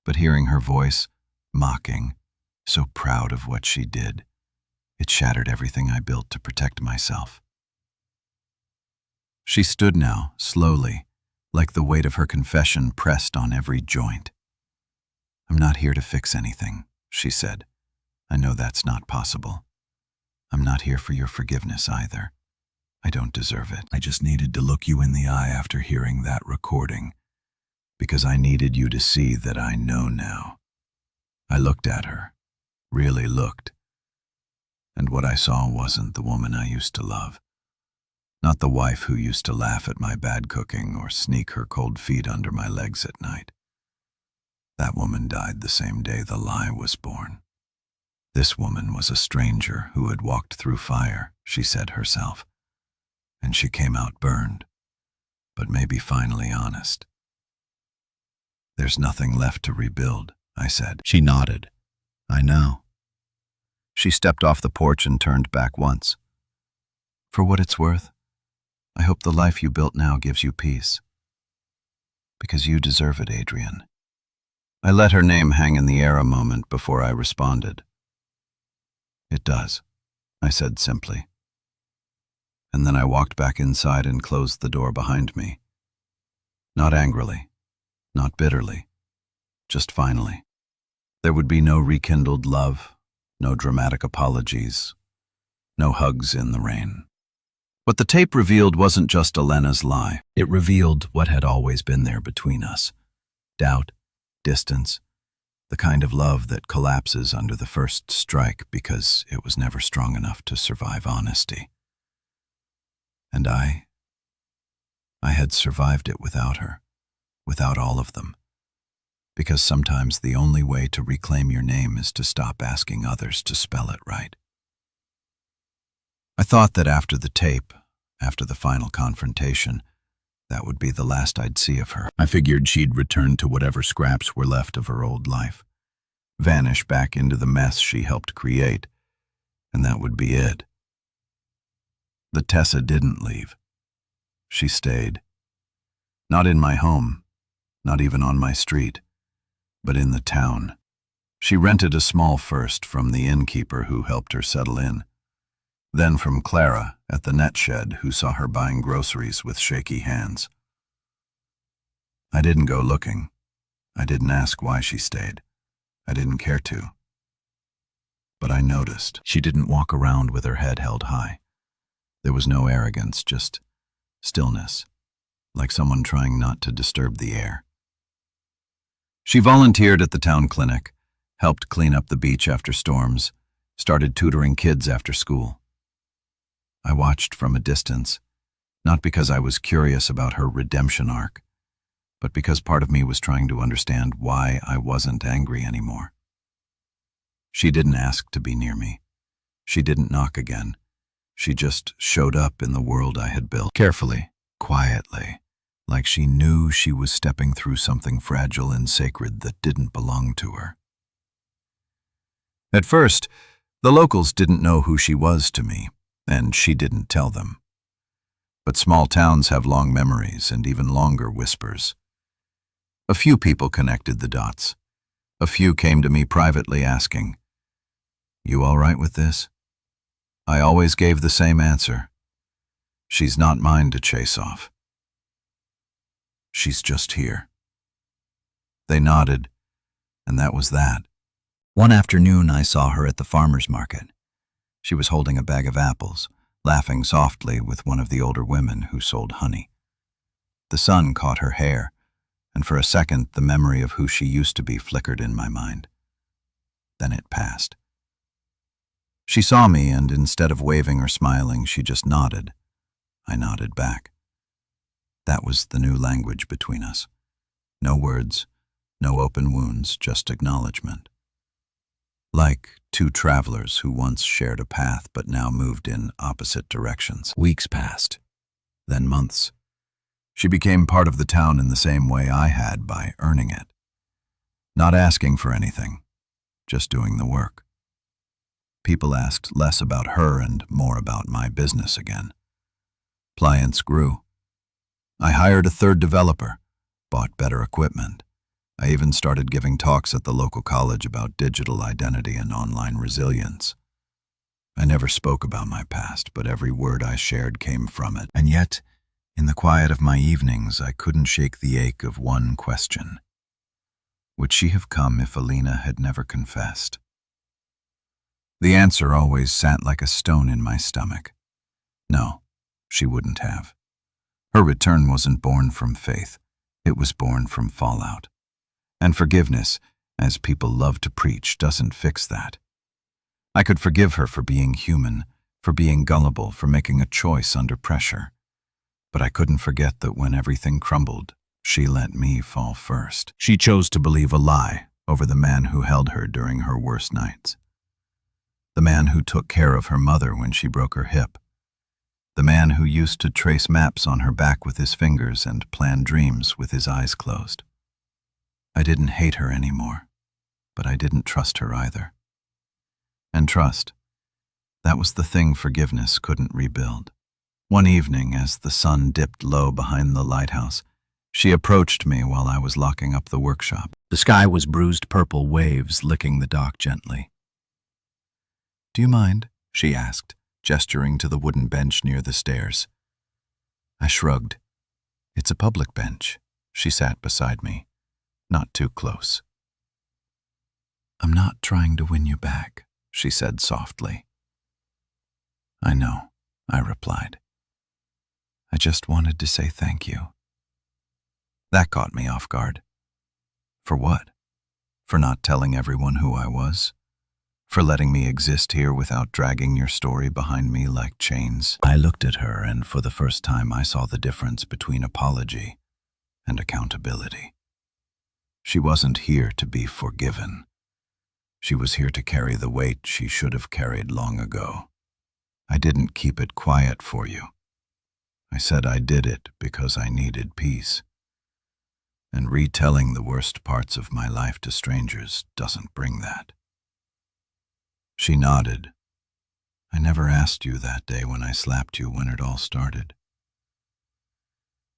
But hearing her voice, mocking, so proud of what she did, it shattered everything I built to protect myself. She stood now, slowly, like the weight of her confession pressed on every joint. I'm not here to fix anything, she said. I know that's not possible. I'm not here for your forgiveness either. I don't deserve it. I just needed to look you in the eye after hearing that recording, because I needed you to see that I know now. I looked at her, really looked, and what I saw wasn't the woman I used to love. Not the wife who used to laugh at my bad cooking or sneak her cold feet under my legs at night. That woman died the same day the lie was born. This woman was a stranger who had walked through fire, she said herself. And she came out burned, but maybe finally honest. There's nothing left to rebuild, I said. She nodded. I know. She stepped off the porch and turned back once. For what it's worth, I hope the life you built now gives you peace. Because you deserve it, Adrian. I let her name hang in the air a moment before I responded. It does, I said simply. And then I walked back inside and closed the door behind me. Not angrily, Not bitterly, just finally. There would be no rekindled love, no dramatic apologies, no hugs in the rain. What the tape revealed wasn't just Elena's lie. It revealed what had always been there between us. Doubt, distance, the kind of love that collapses under the first strike because it was never strong enough to survive honesty. And I had survived it without her, without all of them. Because sometimes the only way to reclaim your name is to stop asking others to spell it right. I thought that after the tape, after the final confrontation, that would be the last I'd see of her. I figured she'd return to whatever scraps were left of her old life, vanish back into the mess she helped create, and that would be it. But Tessa didn't leave. She stayed. Not in my home, not even on my street, but in the town. She rented a small first from the innkeeper who helped her settle in, then from Clara at the net shed who saw her buying groceries with shaky hands. I didn't go looking. I didn't ask why she stayed. I didn't care to. But I noticed. She didn't walk around with her head held high. There was no arrogance, just stillness, like someone trying not to disturb the air. She volunteered at the town clinic, helped clean up the beach after storms, started tutoring kids after school. I watched from a distance, not because I was curious about her redemption arc, but because part of me was trying to understand why I wasn't angry anymore. She didn't ask to be near me. She didn't knock again. She just showed up in the world I had built, carefully, quietly, like she knew she was stepping through something fragile and sacred that didn't belong to her. At first, the locals didn't know who she was to me, and she didn't tell them. But small towns have long memories and even longer whispers. A few people connected the dots. A few came to me privately asking, "You all right with this?" I always gave the same answer. She's not mine to chase off. She's just here. They nodded, and that was that. One afternoon I saw her at the farmer's market. She was holding a bag of apples, laughing softly with one of the older women who sold honey. The sun caught her hair, and for a second the memory of who she used to be flickered in my mind. Then it passed. She saw me, and instead of waving or smiling, she just nodded. I nodded back. That was the new language between us. No words, no open wounds, just acknowledgement. Like two travelers who once shared a path but now moved in opposite directions. Weeks passed, then months. She became part of the town in the same way I had, by earning it. Not asking for anything, just doing the work. People asked less about her and more about my business again. Clients grew. I hired a third developer, bought better equipment. I even started giving talks at the local college about digital identity and online resilience. I never spoke about my past, but every word I shared came from it. And yet, in the quiet of my evenings, I couldn't shake the ache of one question. Would she have come if Alina had never confessed? The answer always sat like a stone in my stomach. No, she wouldn't have. Her return wasn't born from faith. It was born from fallout. And forgiveness, as people love to preach, doesn't fix that. I could forgive her for being human, for being gullible, for making a choice under pressure. But I couldn't forget that when everything crumbled, she let me fall first. She chose to believe a lie over the man who held her during her worst nights. The man who took care of her mother when she broke her hip. The man who used to trace maps on her back with his fingers and plan dreams with his eyes closed. I didn't hate her anymore, but I didn't trust her either. And trust, that was the thing forgiveness couldn't rebuild. One evening, as the sun dipped low behind the lighthouse, she approached me while I was locking up the workshop. The sky was bruised purple waves licking the dock gently. "Do you mind?" she asked, gesturing to the wooden bench near the stairs. I shrugged. "It's a public bench." She sat beside me, not too close. "I'm not trying to win you back," she said softly. "I know," I replied. "I just wanted to say thank you." That caught me off guard. For what? For not telling everyone who I was? For letting me exist here without dragging your story behind me like chains? I looked at her, and for the first time I saw the difference between apology and accountability. She wasn't here to be forgiven. She was here to carry the weight she should have carried long ago. I didn't keep it quiet for you. I said I did it because I needed peace. And retelling the worst parts of my life to strangers doesn't bring that. She nodded. "I never asked you that day when I slapped you when it all started."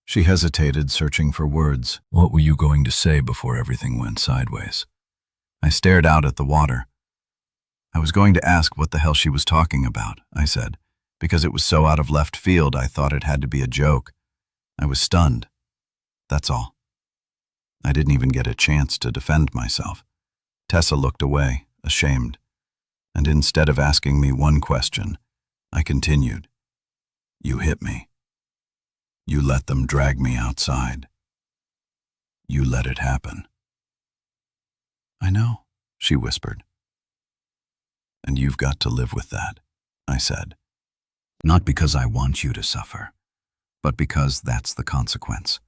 She hesitated, searching for words. "What were you going to say before everything went sideways?" I stared out at the water. "I was going to ask what the hell she was talking about," I said, because it was so out of left field I thought it had to be a joke. I was stunned. That's all. I didn't even get a chance to defend myself. Tessa looked away, ashamed, and instead of asking me one question, I continued. "You hit me. You let them drag me outside. You let it happen." "I know," she whispered. "And you've got to live with that," I said. "Not because I want you to suffer, but because that's the consequence.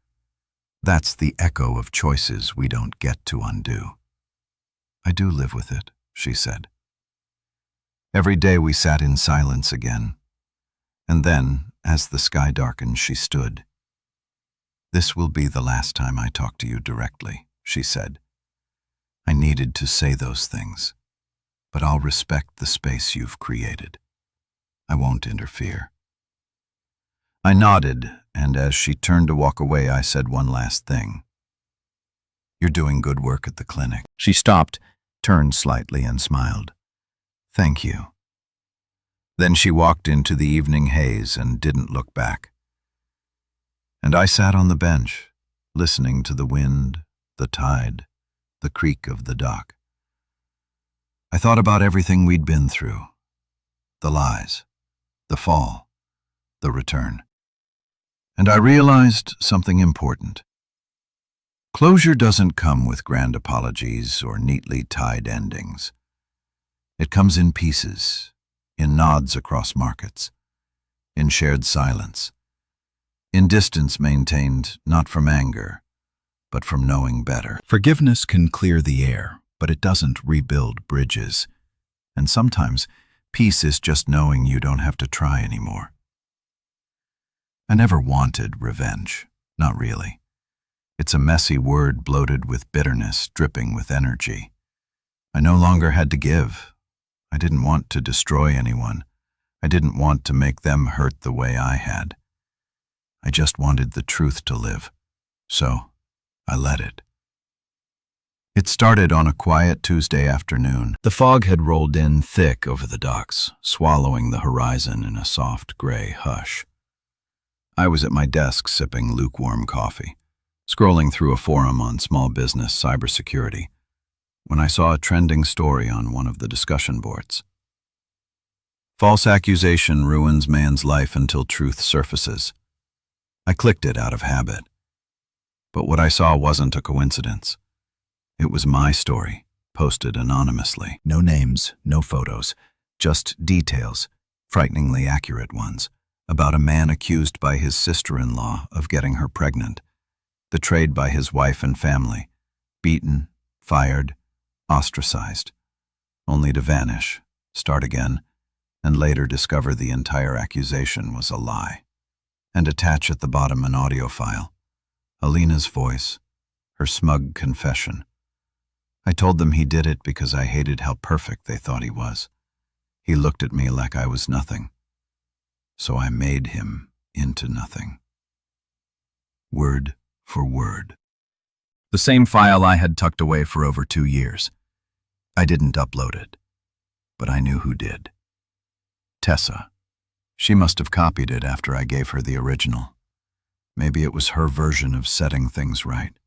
That's the echo of choices we don't get to undo." "I do live with it," she said. Every day we sat in silence again, and then, as the sky darkened, she stood. "This will be the last time I talk to you directly," she said. "I needed to say those things, but I'll respect the space you've created. I won't interfere." I nodded, and as she turned to walk away, I said one last thing. "You're doing good work at the clinic." She stopped, turned slightly, and smiled. "Thank you." Then she walked into the evening haze and didn't look back. And I sat on the bench, listening to the wind, the tide, the creak of the dock. I thought about everything we'd been through. The lies, the fall, the return. And I realized something important. Closure doesn't come with grand apologies or neatly tied endings. It comes in pieces, in nods across markets, in shared silence, in distance maintained not from anger, but from knowing better. Forgiveness can clear the air, but it doesn't rebuild bridges. And sometimes, peace is just knowing you don't have to try anymore. I never wanted revenge, not really. It's a messy word bloated with bitterness, dripping with energy. I no longer had to give. I didn't want to destroy anyone. I didn't want to make them hurt the way I had. I just wanted the truth to live. So, I let it. It started on a quiet Tuesday afternoon. The fog had rolled in thick over the docks, swallowing the horizon in a soft gray hush. I was at my desk sipping lukewarm coffee, scrolling through a forum on small business cybersecurity, when I saw a trending story on one of the discussion boards. "False accusation ruins man's life until truth surfaces." I clicked it out of habit. But what I saw wasn't a coincidence. It was my story, posted anonymously. No names, no photos, just details, frighteningly accurate ones, about a man accused by his sister-in-law of getting her pregnant, betrayed by his wife and family, beaten, fired, ostracized, only to vanish, start again, and later discover the entire accusation was a lie, and attach at the bottom an audio file, Alina's voice, her smug confession. I told them he did it because I hated how perfect they thought he was. He looked at me like I was nothing. So I made him into nothing. Word for word. The same file I had tucked away for over 2 years. I didn't upload it, but I knew who did. Tessa. She must have copied it after I gave her the original. Maybe it was her version of setting things right.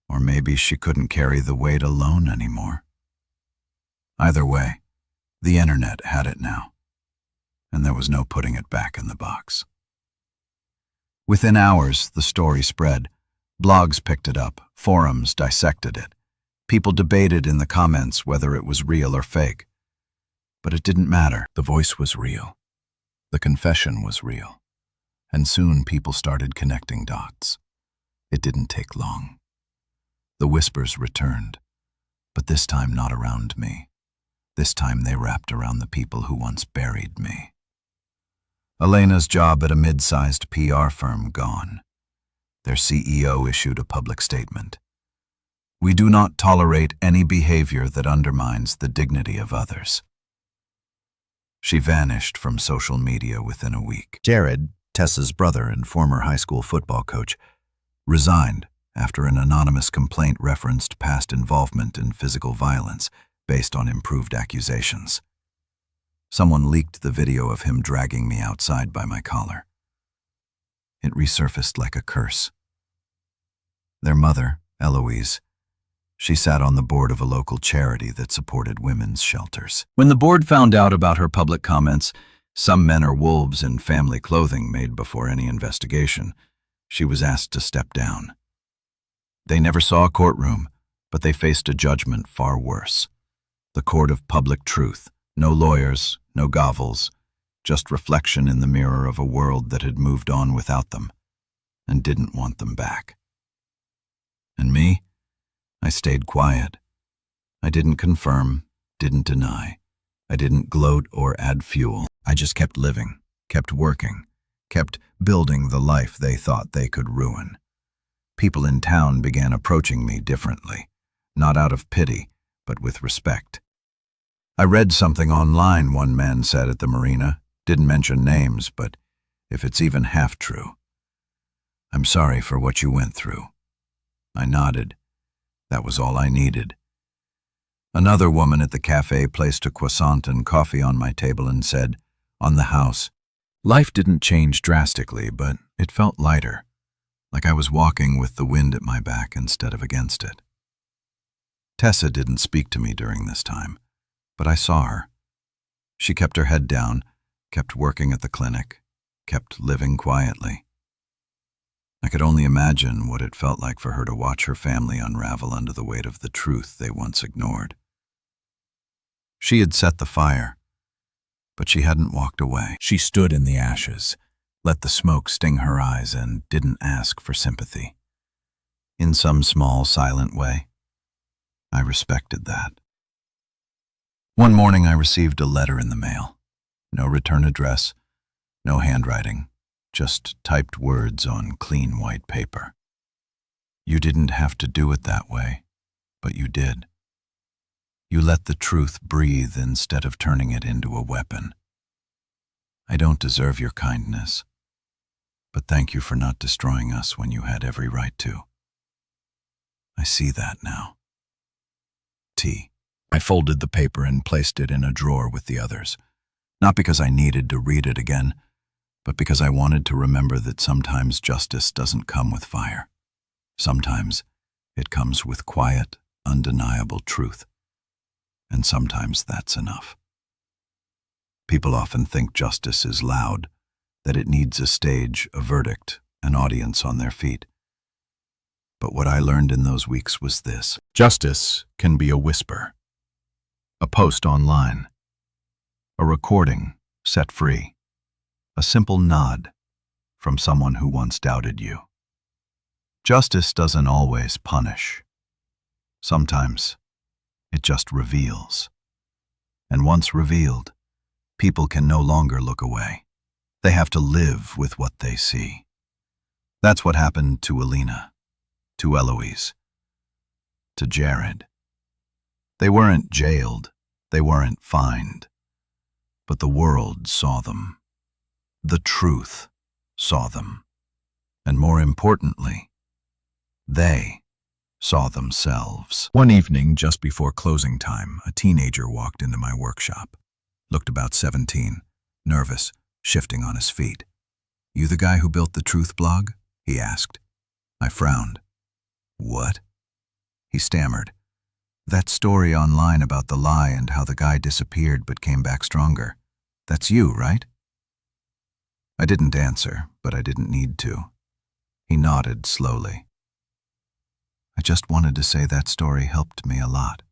Or maybe she couldn't carry the weight alone anymore. Either way, the internet had it now, and there was no putting it back in the box. Within hours, the story spread. Blogs picked it up, forums dissected it. People debated in the comments whether it was real or fake. But it didn't matter. The voice was real. The confession was real. And soon people started connecting dots. It didn't take long. The whispers returned, but this time not around me. This time they wrapped around the people who once buried me. Elena's job at a mid-sized PR firm gone. Their CEO issued a public statement. "We do not tolerate any behavior that undermines the dignity of others." She vanished from social media within a week. Jared, Tessa's brother and former high school football coach, resigned after an anonymous complaint referenced past involvement in physical violence based on improved accusations. Someone leaked the video of him dragging me outside by my collar. It resurfaced like a curse. Their mother, Eloise, she sat on the board of a local charity that supported women's shelters. When the board found out about her public comments, "Some men are wolves in family clothing" made before any investigation, she was asked to step down. They never saw a courtroom, but they faced a judgment far worse. The court of public truth. No lawyers, no gavels, just reflection in the mirror of a world that had moved on without them and didn't want them back. And me? I stayed quiet. I didn't confirm, didn't deny. I didn't gloat or add fuel. I just kept living, kept working, kept building the life they thought they could ruin. People in town began approaching me differently, not out of pity, but with respect. "I read something online," one man said at the marina. Didn't mention names, but if it's even half true. "I'm sorry for what you went through." I nodded. That was all I needed. Another woman at the cafe placed a croissant and coffee on my table and said, "On the house." Life didn't change drastically, but it felt lighter, like I was walking with the wind at my back instead of against it. Tessa didn't speak to me during this time, but I saw her. She kept her head down, kept working at the clinic, kept living quietly. I could only imagine what it felt like for her to watch her family unravel under the weight of the truth they once ignored. She had set the fire, but she hadn't walked away. She stood in the ashes, let the smoke sting her eyes, and didn't ask for sympathy. In some small, silent way, I respected that. One morning I received a letter in the mail. No return address, no handwriting, just typed words on clean white paper. "You didn't have to do it that way, but you did. You let the truth breathe instead of turning it into a weapon. I don't deserve your kindness, but thank you for not destroying us when you had every right to. I see that now. T." I folded the paper and placed it in a drawer with the others, not because I needed to read it again, but because I wanted to remember that sometimes justice doesn't come with fire. Sometimes it comes with quiet, undeniable truth. And sometimes that's enough. People often think justice is loud, that it needs a stage, a verdict, an audience on their feet. But what I learned in those weeks was this: justice can be a whisper, a post online, a recording set free, a simple nod from someone who once doubted you. Justice doesn't always punish. Sometimes it just reveals. And once revealed, people can no longer look away. They have to live with what they see. That's what happened to Alina, to Eloise, to Jared. They weren't jailed, they weren't fined, but the world saw them. The truth saw them. And more importantly, they saw themselves. One evening, just before closing time, a teenager walked into my workshop. Looked about 17, nervous, shifting on his feet. "You the guy who built the Truth blog?" he asked. I frowned. "What?" He stammered. "That story online about the lie and how the guy disappeared but came back stronger. That's you, right?" I didn't answer, but I didn't need to. He nodded slowly. "I just wanted to say that story helped me a lot.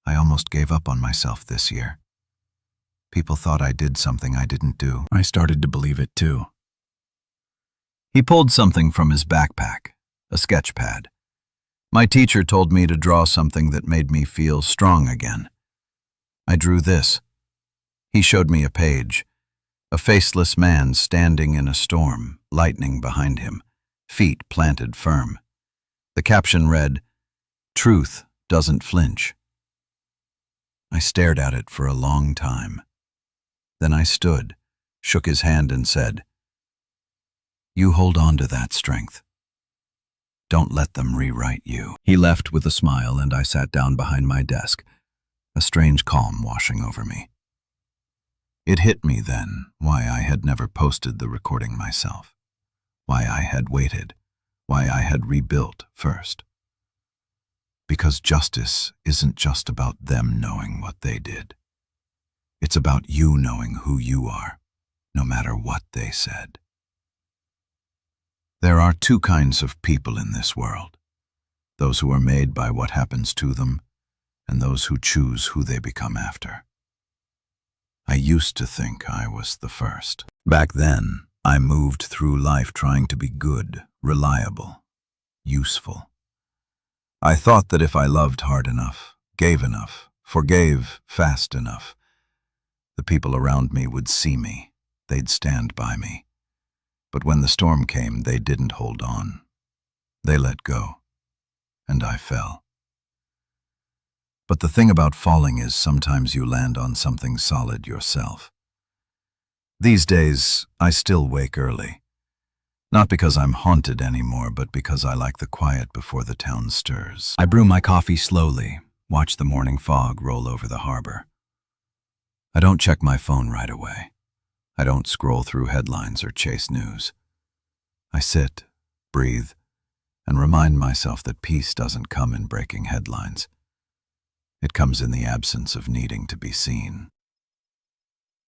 I almost gave up on myself this year. People thought I did something I didn't do." I started to believe it too. He pulled something from his backpack, a sketch pad. "My teacher told me to draw something that made me feel strong again. I drew this." He showed me a page. A faceless man standing in a storm, lightning behind him, feet planted firm. The caption read, "Truth doesn't flinch." I stared at it for a long time. Then I stood, shook his hand and said, "You hold on to that strength. Don't let them rewrite you." He left with a smile and I sat down behind my desk, a strange calm washing over me. It hit me then why I had never posted the recording myself, why I had waited, why I had rebuilt first. Because justice isn't just about them knowing what they did. It's about you knowing who you are, no matter what they said. There are two kinds of people in this world: those who are made by what happens to them, and those who choose who they become after. I used to think I was the first. Back then, I moved through life trying to be good, reliable, useful. I thought that if I loved hard enough, gave enough, forgave fast enough, the people around me would see me, they'd stand by me. But when the storm came, they didn't hold on. They let go, and I fell. But the thing about falling is sometimes you land on something solid yourself. These days, I still wake early. Not because I'm haunted anymore, but because I like the quiet before the town stirs. I brew my coffee slowly, watch the morning fog roll over the harbor. I don't check my phone right away. I don't scroll through headlines or chase news. I sit, breathe, and remind myself that peace doesn't come in breaking headlines. It comes in the absence of needing to be seen.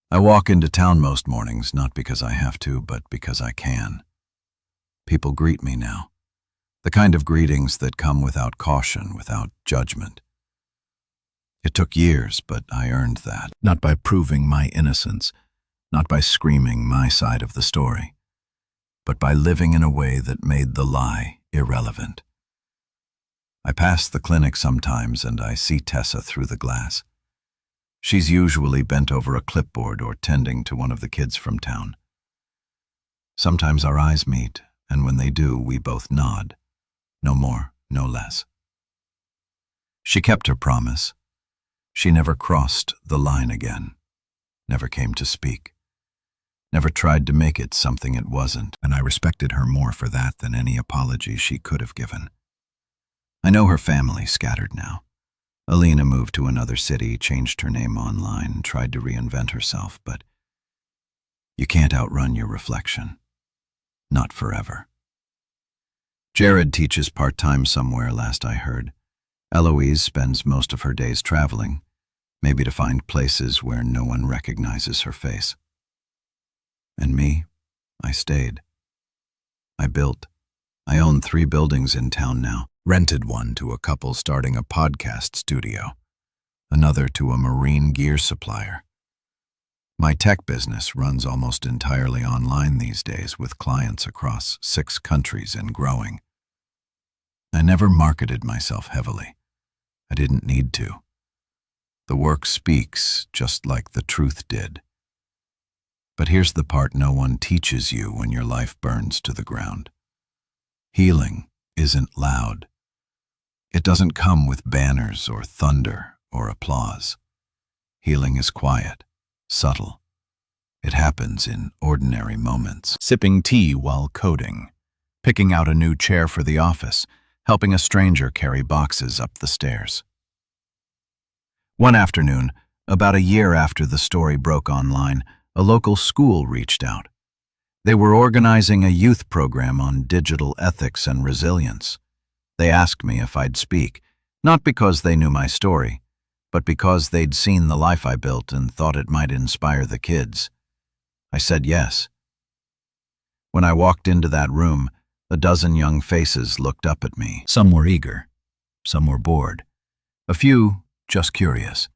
I walk into town most mornings, not because I have to, but because I can. People greet me now. The kind of greetings that come without caution, without judgment. It took years, but I earned that. Not by proving my innocence, not by screaming my side of the story, but by living in a way that made the lie irrelevant. I pass the clinic sometimes and I see Tessa through the glass. She's usually bent over a clipboard or tending to one of the kids from town. Sometimes our eyes meet, and when they do, we both nod. No more, no less. She kept her promise. She never crossed the line again, never came to speak, never tried to make it something it wasn't, and I respected her more for that than any apology she could have given. I know her family scattered now. Alina moved to another city, changed her name online, tried to reinvent herself, but you can't outrun your reflection. Not forever. Jared teaches part-time somewhere, last I heard. Eloise spends most of her days traveling, maybe to find places where no one recognizes her face. And me, I stayed. I built. I own 3 buildings in town now. Rented one to a couple starting a podcast studio, another to a marine gear supplier. My tech business runs almost entirely online these days with clients across 6 countries and growing. I never marketed myself heavily. I didn't need to. The work speaks just like the truth did. But here's the part no one teaches you when your life burns to the ground. Healing isn't loud. It doesn't come with banners or thunder or applause. Healing is quiet, subtle. It happens in ordinary moments. Sipping tea while coding, picking out a new chair for the office, helping a stranger carry boxes up the stairs. One afternoon, about a year after the story broke online, a local school reached out. They were organizing a youth program on digital ethics and resilience. They asked me if I'd speak, Not because they knew my story, but because they'd seen the life I built and thought it might inspire the kids. I said yes. When I walked into that room, a dozen young faces looked up at me. Some were eager, some were bored, a few just curious.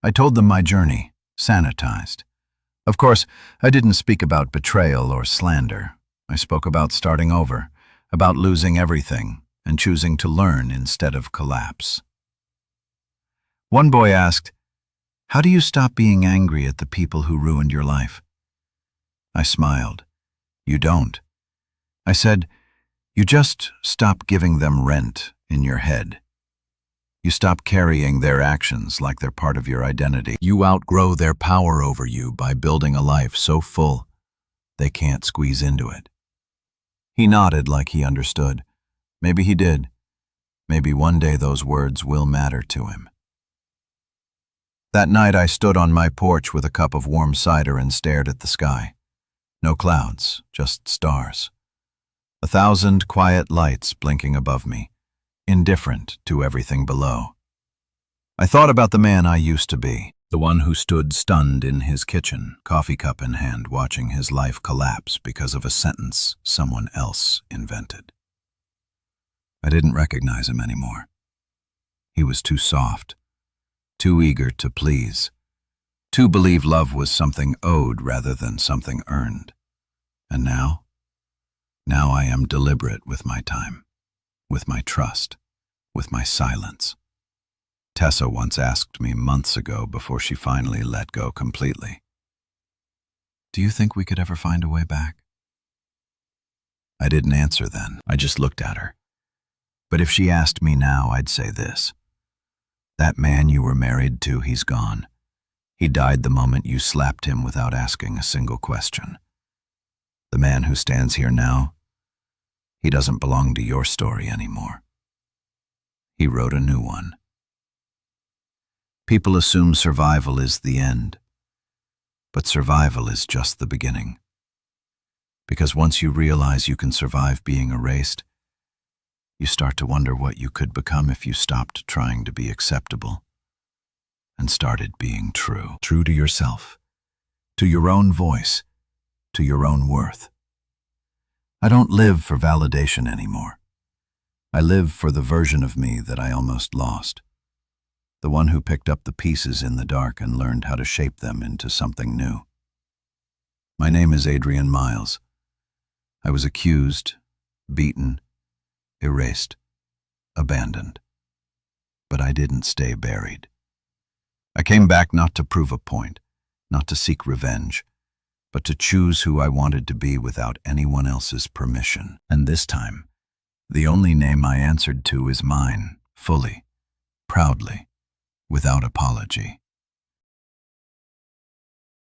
I told them my journey, sanitized. Of course, I didn't speak about betrayal or slander. I spoke about starting over, about losing everything, and choosing to learn instead of collapse. One boy asked, "How do you stop being angry at the people who ruined your life?" I smiled. "You don't." I said, "You just stop giving them rent in your head. You stop carrying their actions like they're part of your identity. You outgrow their power over you by building a life so full they can't squeeze into it." He nodded like he understood. Maybe he did. Maybe one day those words will matter to him. That night I stood on my porch with a cup of warm cider and stared at the sky. No clouds, just stars. 1,000 quiet lights blinking above me, indifferent to everything below. I thought about the man I used to be, the one who stood stunned in his kitchen, coffee cup in hand, watching his life collapse because of a sentence someone else invented. I didn't recognize him anymore. He was too soft, too eager to please, too believe love was something owed rather than something earned. And now I am deliberate with my time, with my trust, with my silence. Tessa once asked me months ago before she finally let go completely, "Do you think we could ever find a way back?" I didn't answer then. I just looked at her. But if she asked me now, I'd say this: that man you were married to, he's gone. He died the moment you slapped him without asking a single question. The man who stands here now, he doesn't belong to your story anymore. He wrote a new one. People assume survival is the end, but survival is just the beginning. Because once you realize you can survive being erased, you start to wonder what you could become if you stopped trying to be acceptable and started being true. True to yourself, to your own voice, to your own worth. I don't live for validation anymore. I live for the version of me that I almost lost. The one who picked up the pieces in the dark and learned how to shape them into something new. My name is Adrian Miles. I was accused, beaten, erased, abandoned. But I didn't stay buried. I came back not to prove a point, not to seek revenge, but to choose who I wanted to be without anyone else's permission. And this time, the only name I answered to is mine, fully, proudly, without apology.